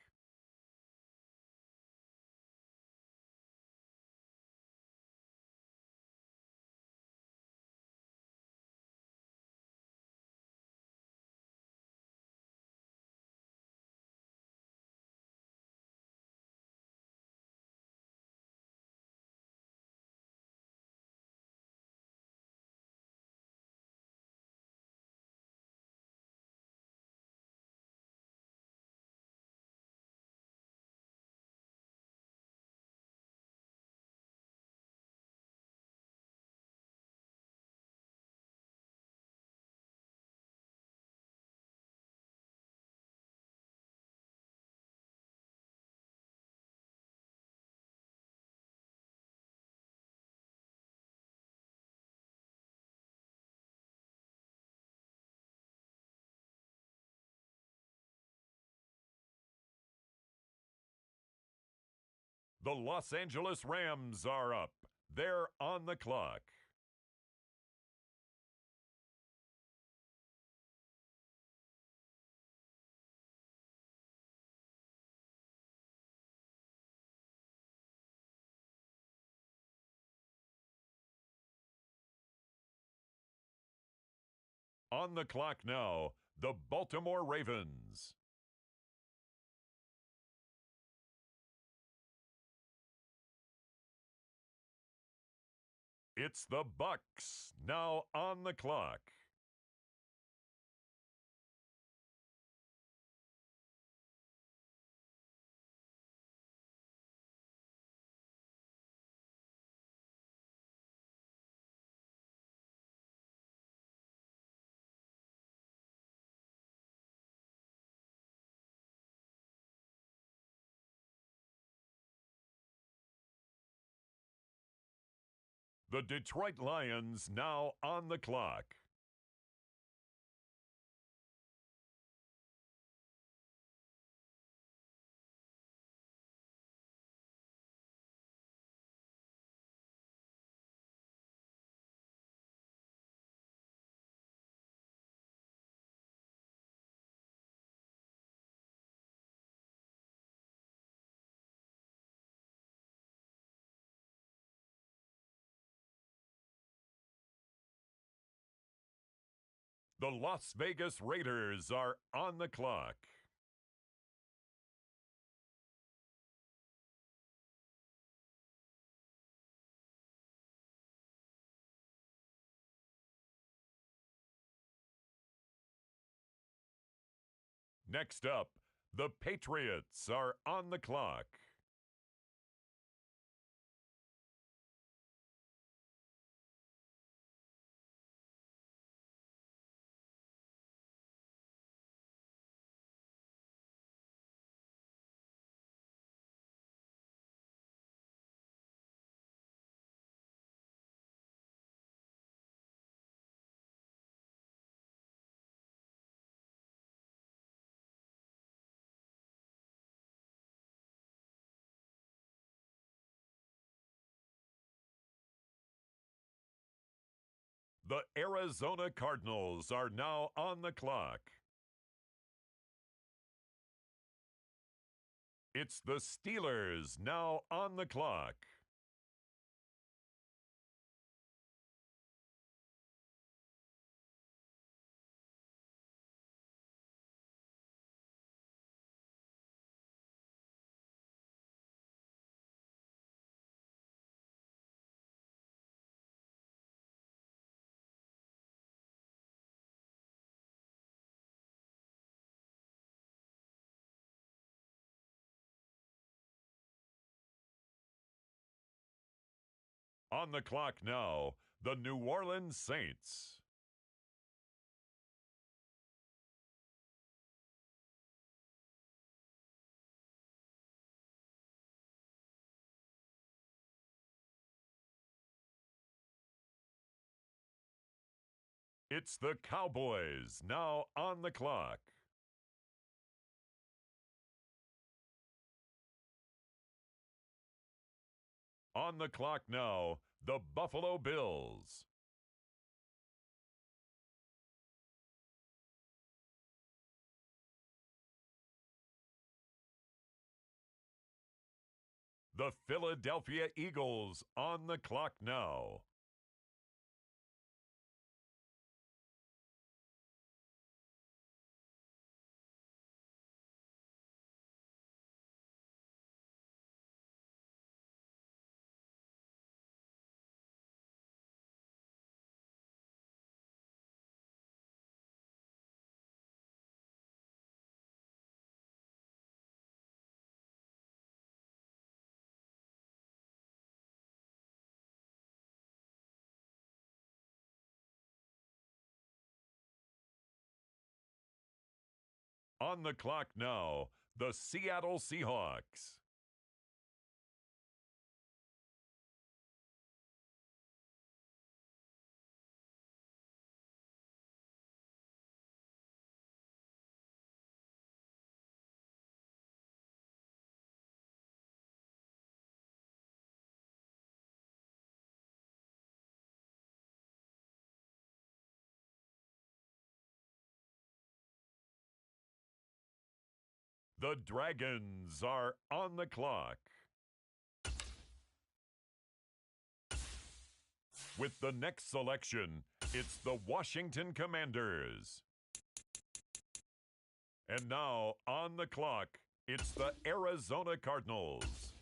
The Los Angeles Rams are up. They're on the clock. On the clock now, the Baltimore Ravens. It's the Bucks, now on the clock. The Detroit Lions now on the clock. The Las Vegas Raiders are on the clock. Next up, the Patriots are on the clock. The Arizona Cardinals are now on the clock. It's the Steelers now on the clock. On the clock now, the New Orleans Saints. It's the Cowboys now on the clock. On the clock now, the Buffalo Bills. The Philadelphia Eagles on the clock now. On the clock now, the Seattle Seahawks. The Dragons are on the clock. With the next selection, it's the Washington Commanders. And now, on the clock, it's the Arizona Cardinals.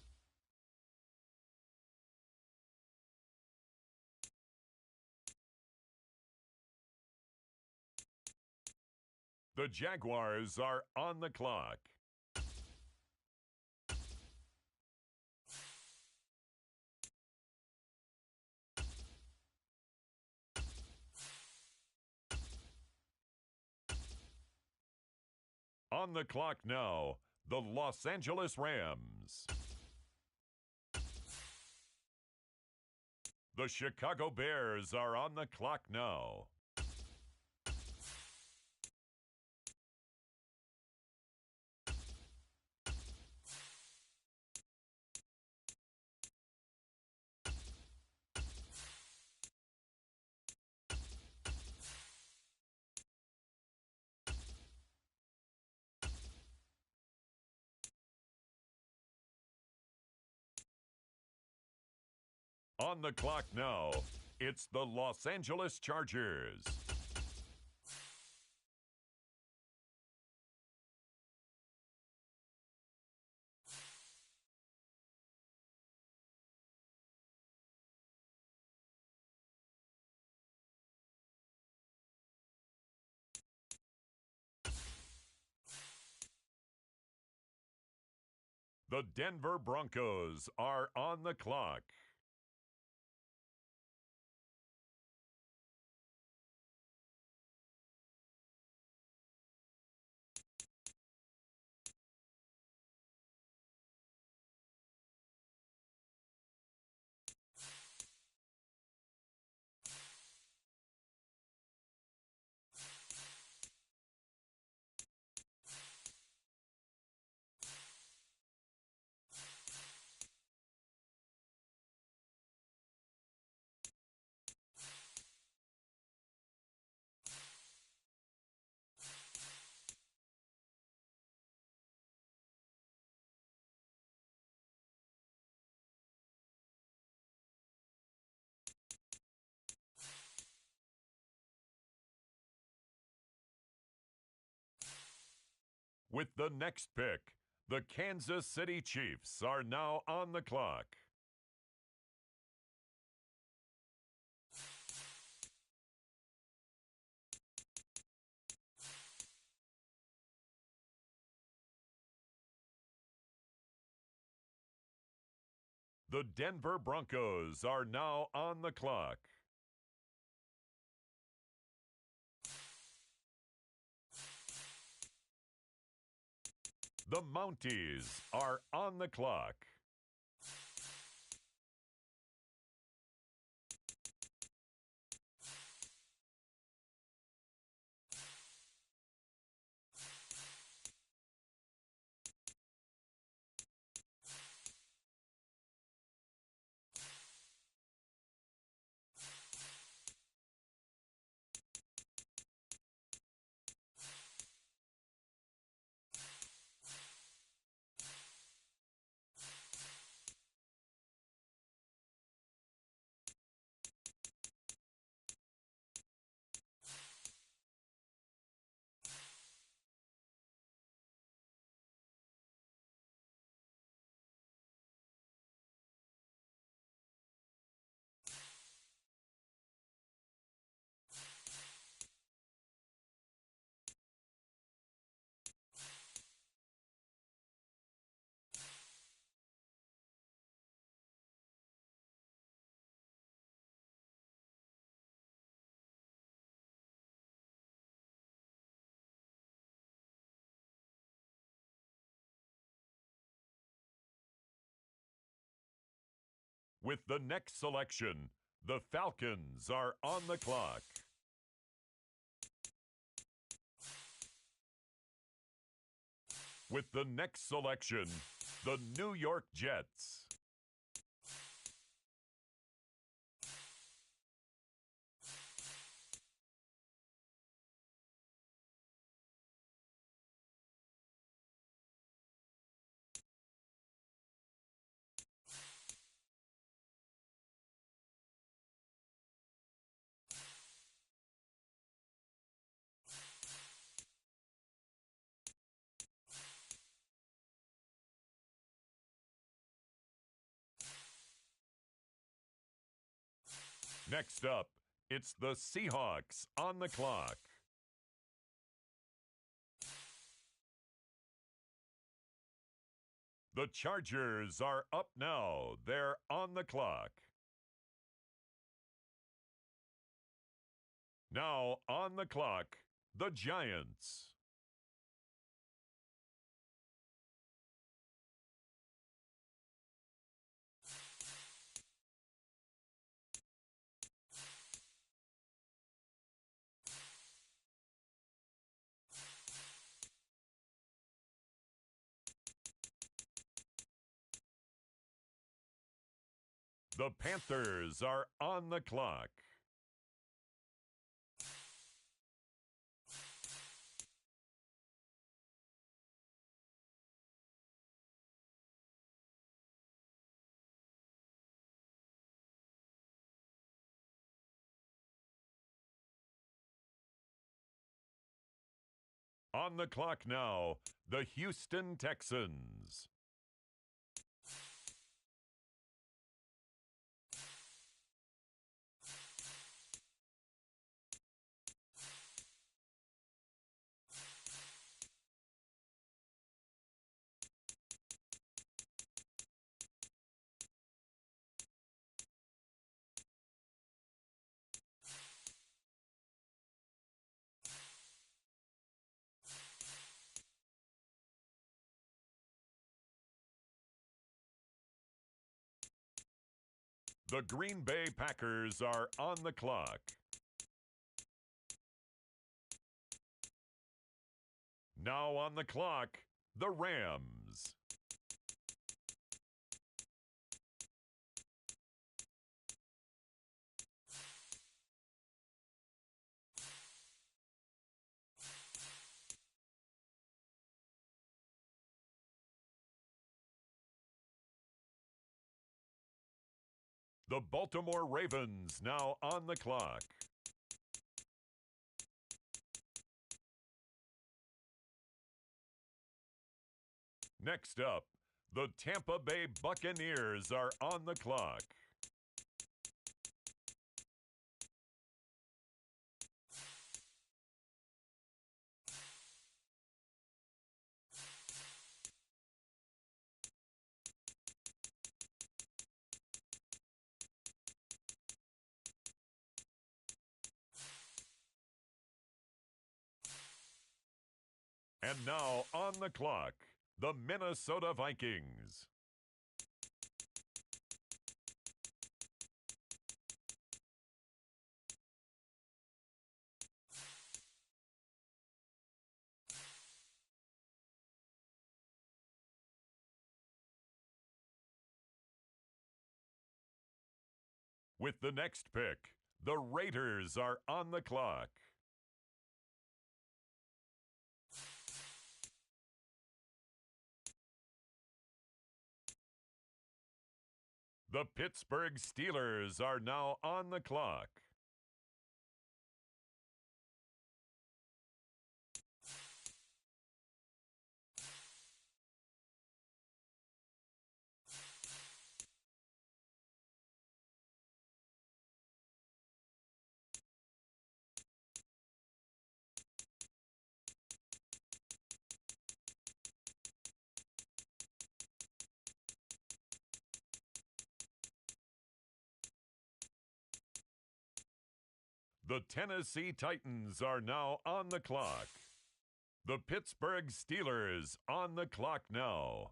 The Jaguars are on the clock. On the clock now, the Los Angeles Rams. The Chicago Bears are on the clock now. On the clock now, it's the Los Angeles Chargers. The Denver Broncos are on the clock. With the next pick, the Kansas City Chiefs are now on the clock. The Denver Broncos are now on the clock. The Mounties are on the clock. With the next selection, the Falcons are on the clock. With the next selection, the New York Jets. Next up, it's the Seahawks on the clock. The Chargers are up now. They're on the clock. Now on the clock, the Giants. The Panthers are on the clock. On the clock now, the Houston Texans. The Green Bay Packers are on the clock. Now on the clock, the Rams. The Baltimore Ravens now on the clock. Next up, the Tampa Bay Buccaneers are on the clock. And now on the clock, the Minnesota Vikings. With the next pick, the Raiders are on the clock. The Pittsburgh Steelers are now on the clock. The Tennessee Titans are now on the clock. The Pittsburgh Steelers on the clock now.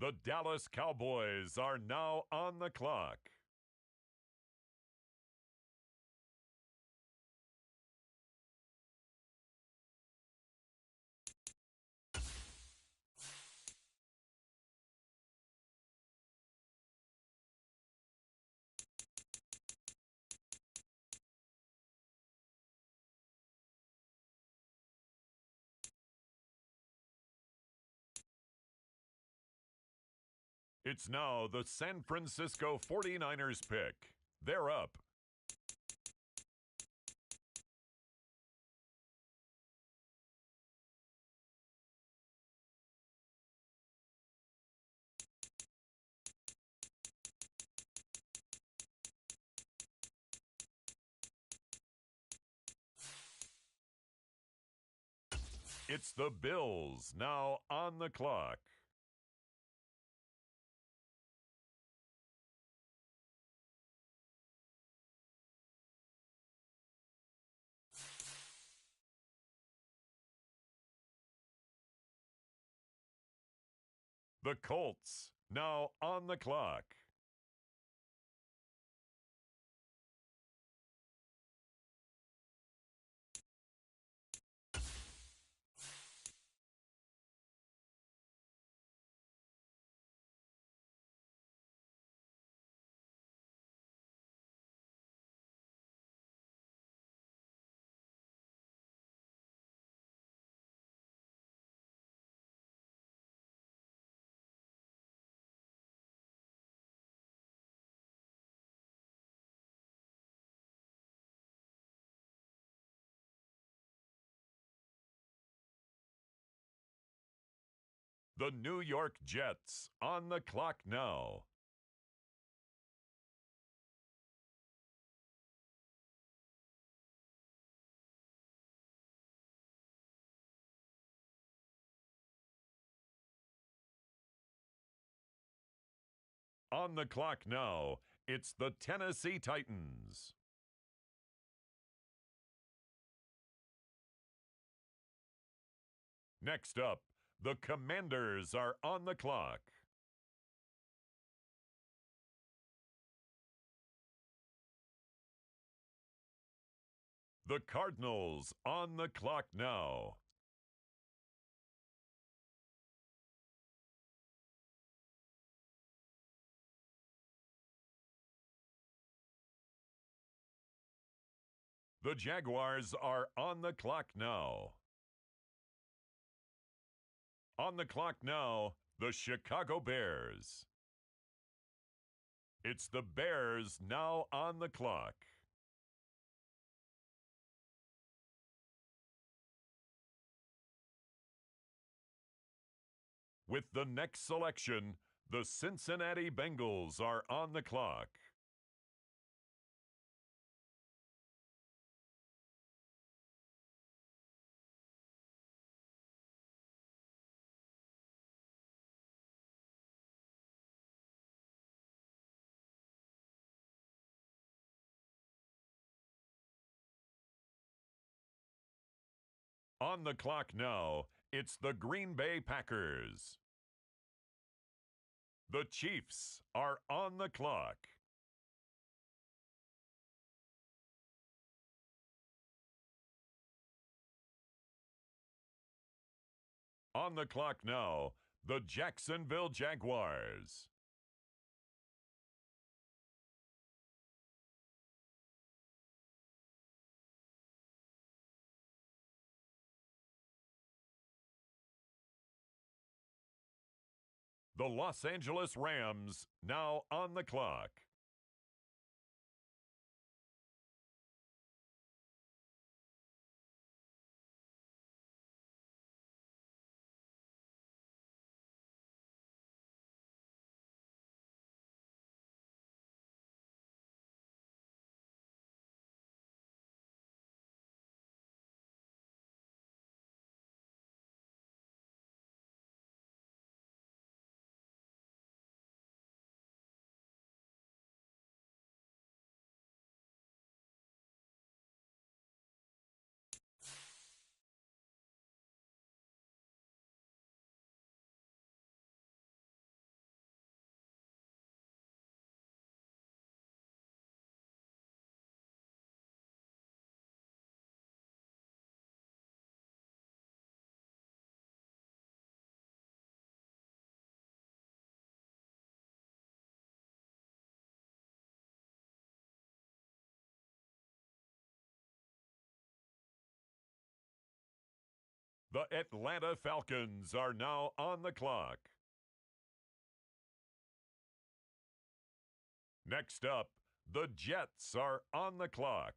The Dallas Cowboys are now on the clock. It's now the San Francisco 49ers pick. They're up. It's the Bills now on the clock. The Colts now on the clock. The New York Jets on the clock now. On the clock now, it's the Tennessee Titans. Next up, the Commanders are on the clock. The Cardinals on the clock now. The Jaguars are on the clock now. On the clock now, the Chicago Bears. It's the Bears now on the clock. With the next selection, the Cincinnati Bengals are on the clock. On the clock now, it's the Green Bay Packers. The Chiefs are on the clock. On the clock now, the Jacksonville Jaguars. The Los Angeles Rams now on the clock. The Atlanta Falcons are now on the clock. Next up, the Jets are on the clock.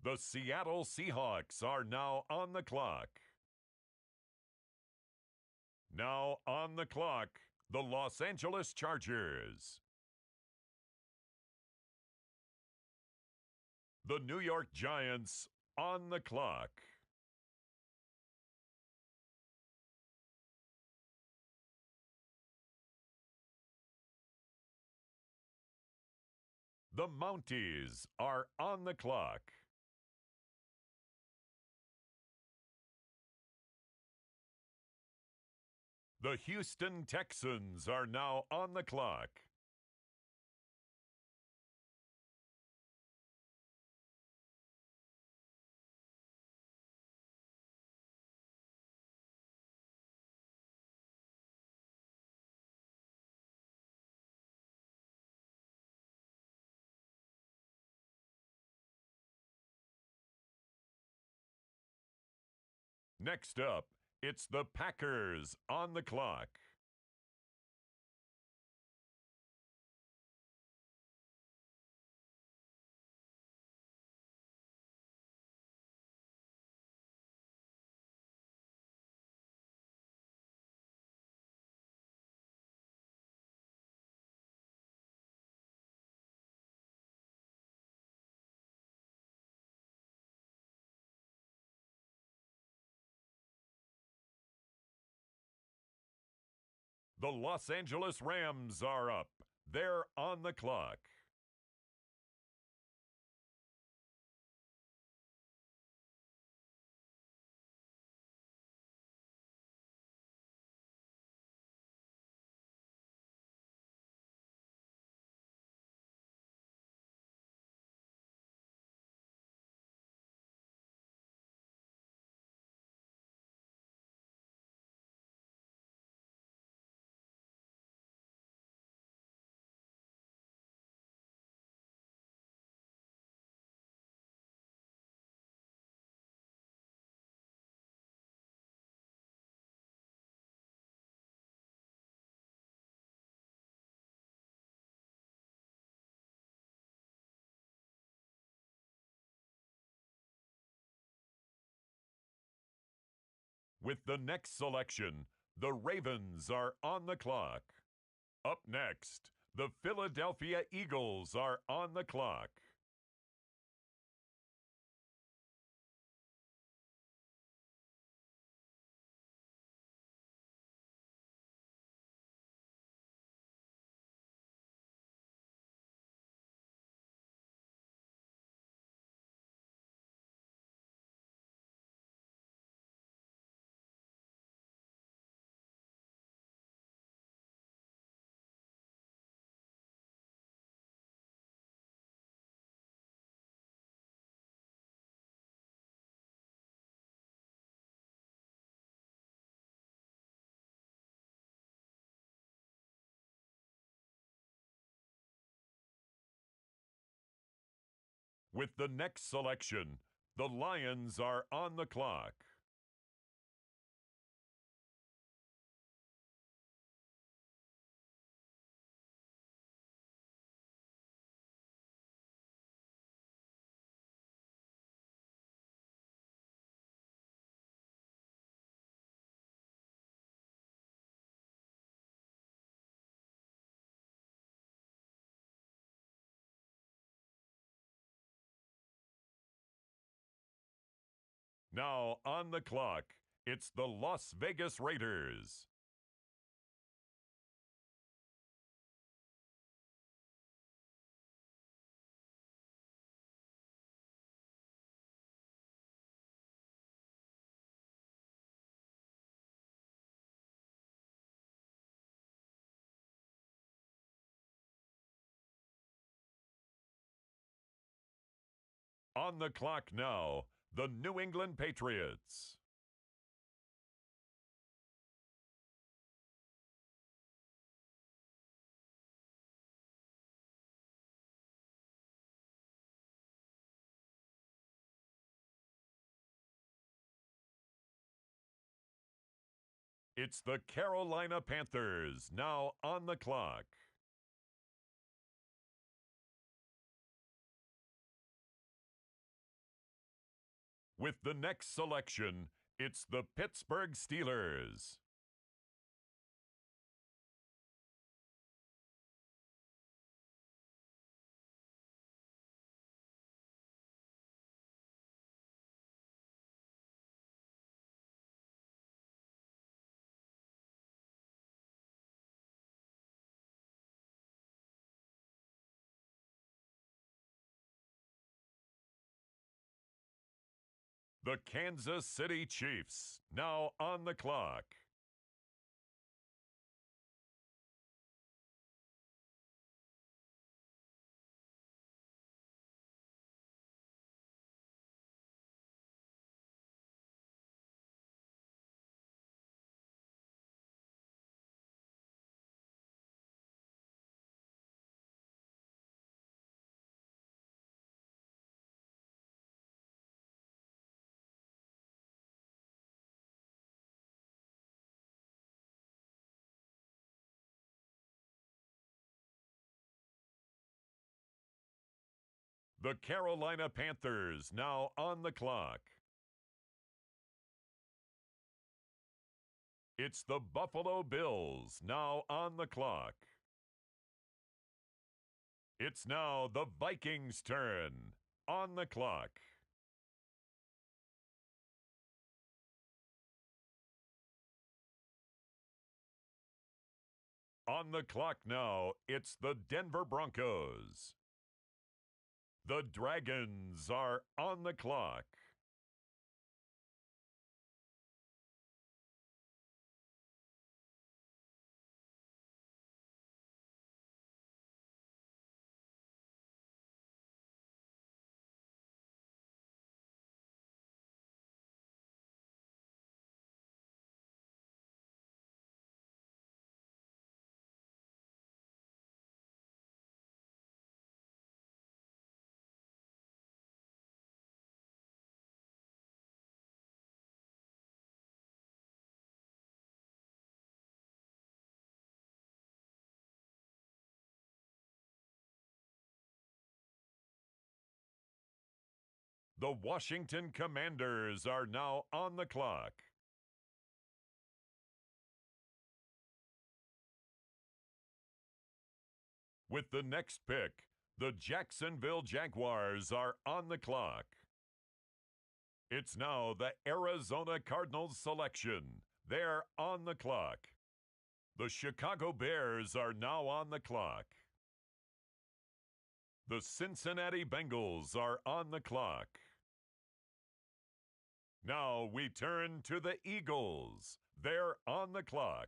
The Seattle Seahawks are now on the clock. Now on the clock, the Los Angeles Chargers. The New York Giants on the clock. The Mounties are on the clock. The Houston Texans are now on the clock. Next up, it's the Packers on the clock. The Los Angeles Rams are up. They're on the clock. With the next selection, the Ravens are on the clock. Up next, the Philadelphia Eagles are on the clock. With the next selection, the Lions are on the clock. Now on the clock, it's the Las Vegas Raiders. On the clock now, the New England Patriots. It's the Carolina Panthers, now on the clock. With the next selection, it's the Pittsburgh Steelers. The Kansas City Chiefs, now on the clock. The Carolina Panthers, now on the clock. It's the Buffalo Bills, now on the clock. It's now the Vikings' turn, on the clock. On the clock now, it's the Denver Broncos. The Dragons are on the clock. The Washington Commanders are now on the clock. With the next pick, the Jacksonville Jaguars are on the clock. It's now the Arizona Cardinals selection. They're on the clock. The Chicago Bears are now on the clock. The Cincinnati Bengals are on the clock. Now we turn to the Eagles. They're on the clock.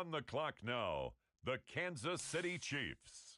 On the clock now, the Kansas City Chiefs.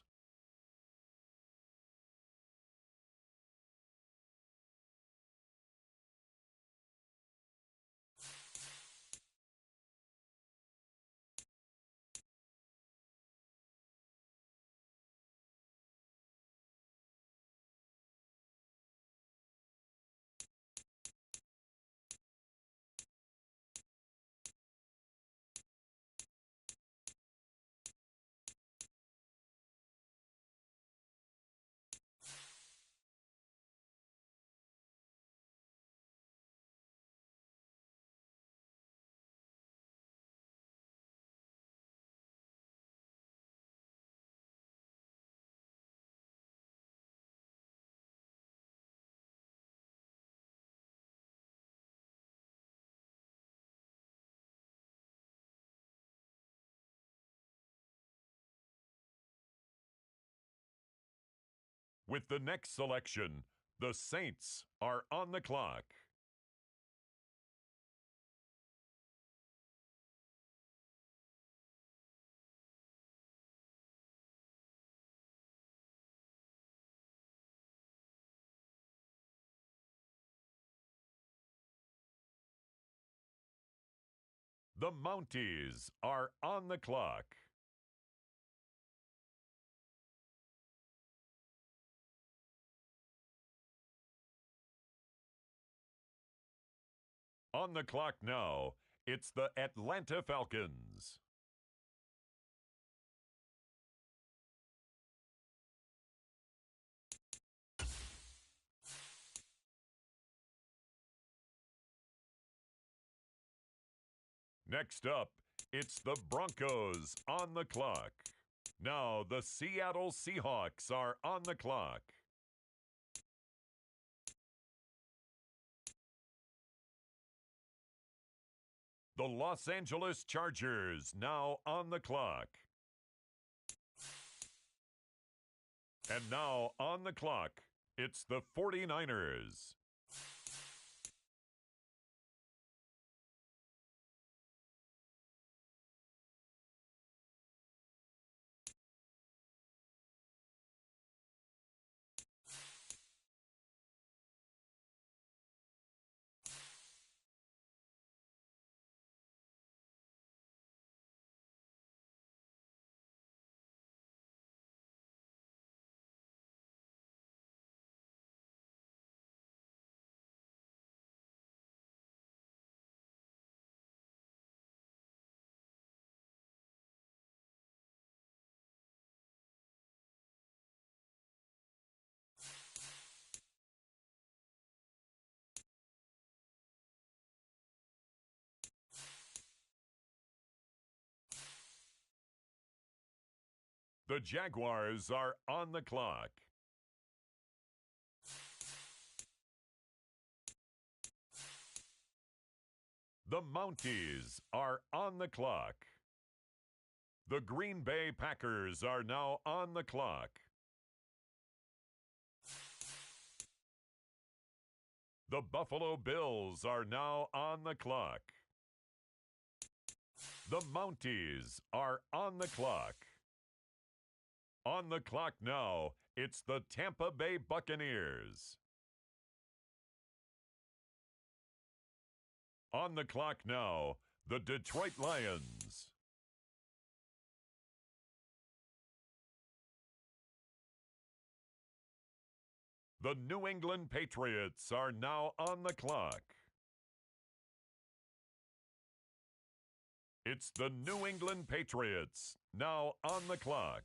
With the next selection, the Saints are on the clock. The Mounties are on the clock. On the clock now, it's the Atlanta Falcons. Next up, it's the Broncos on the clock. Now the Seattle Seahawks are on the clock. The Los Angeles Chargers now on the clock. And now on the clock, it's the 49ers. The Jaguars are on the clock. The Mounties are on the clock. The Green Bay Packers are now on the clock. The Buffalo Bills are now on the clock. The Mounties are on the clock. On the clock now, it's the Tampa Bay Buccaneers. On the clock now, the Detroit Lions. The New England Patriots are now on the clock. It's the New England Patriots now on the clock.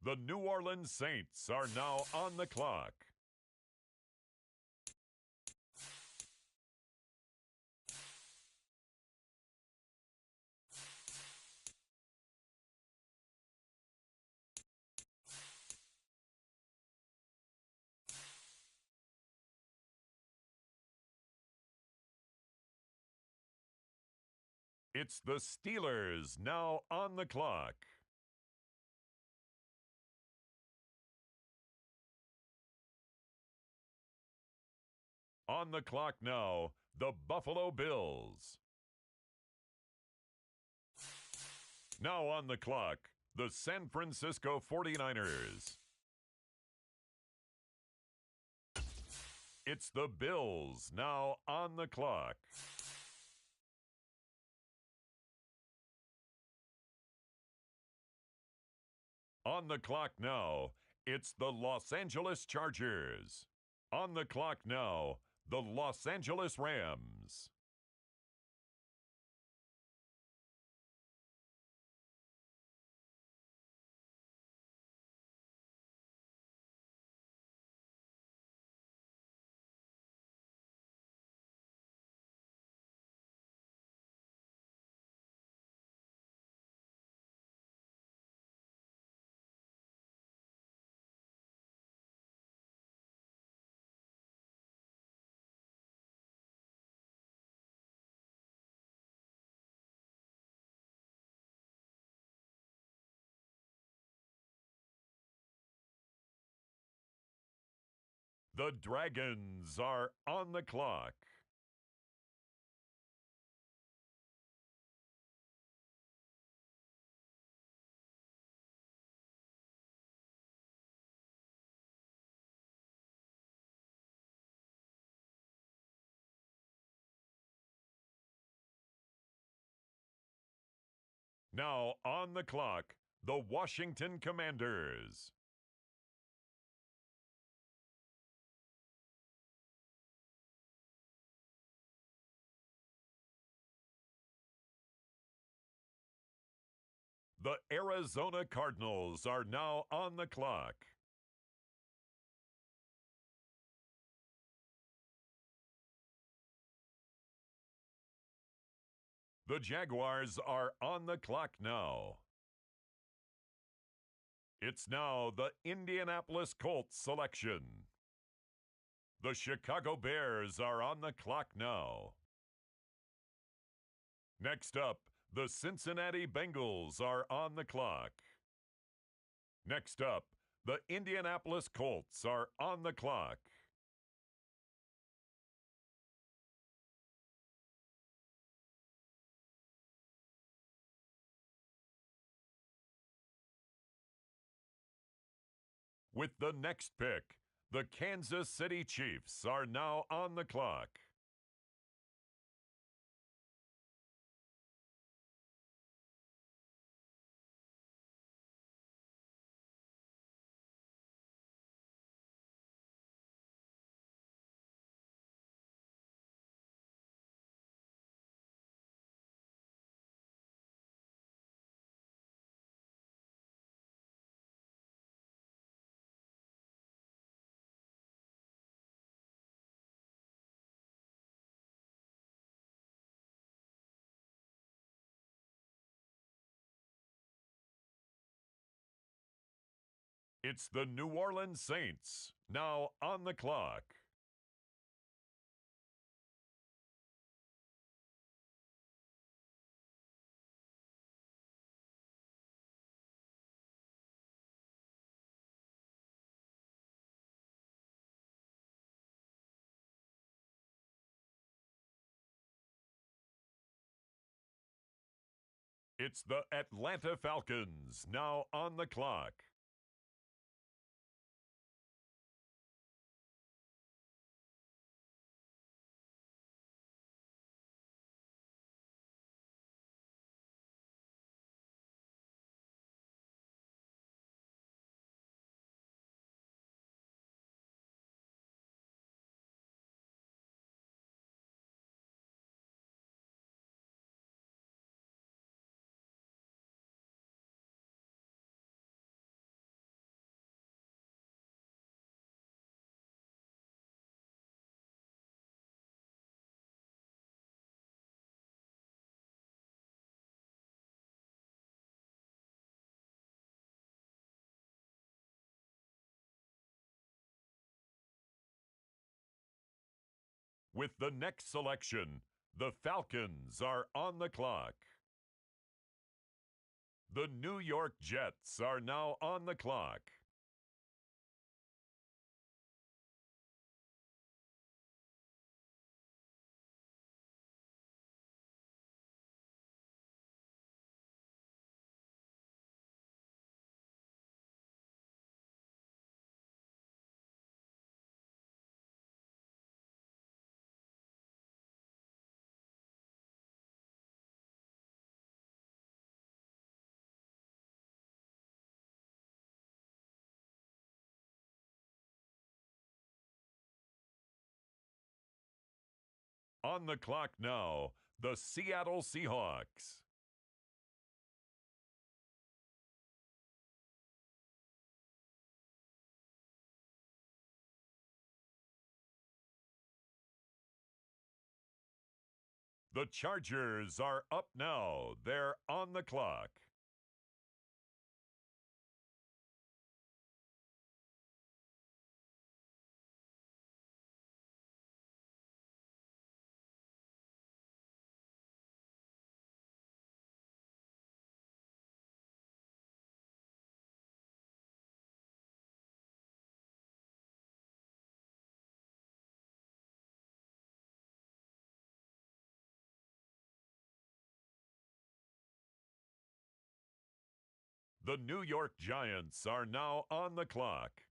The New Orleans Saints are now on the clock. It's the Steelers now on the clock. On the clock now, the Buffalo Bills. Now on the clock, the San Francisco 49ers. It's the Bills now on the clock. On the clock now, it's the Los Angeles Chargers. On the clock now, the Los Angeles Rams. The Dragons are on the clock. Now on the clock, the Washington Commanders. The Arizona Cardinals are now on the clock. The Jaguars are on the clock now. It's now the Indianapolis Colts selection. The Chicago Bears are on the clock now. Next up, the Cincinnati Bengals are on the clock. Next up, the Indianapolis Colts are on the clock. With the next pick, the Kansas City Chiefs are now on the clock. It's the New Orleans Saints, now on the clock. It's the Atlanta Falcons, now on the clock. With the next selection, the Falcons are on the clock. The New York Jets are now on the clock. On the clock now, the Seattle Seahawks. The Chargers are up now. They're on the clock. The New York Giants are now on the clock.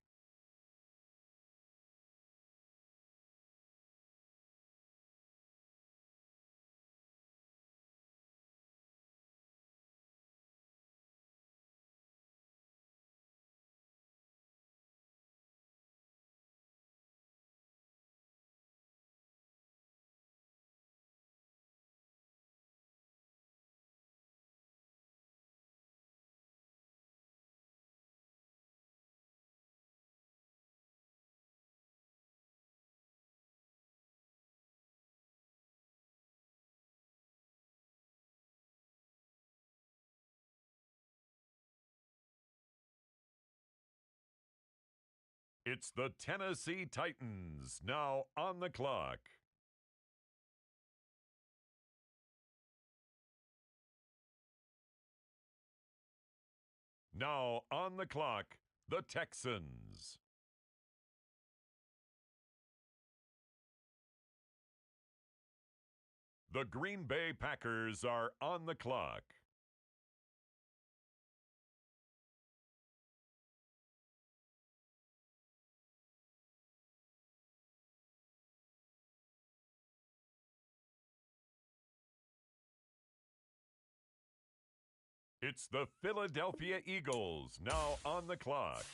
It's the Tennessee Titans now on the clock. Now on the clock, the Texans. The Green Bay Packers are on the clock. It's the Philadelphia Eagles now on the clock.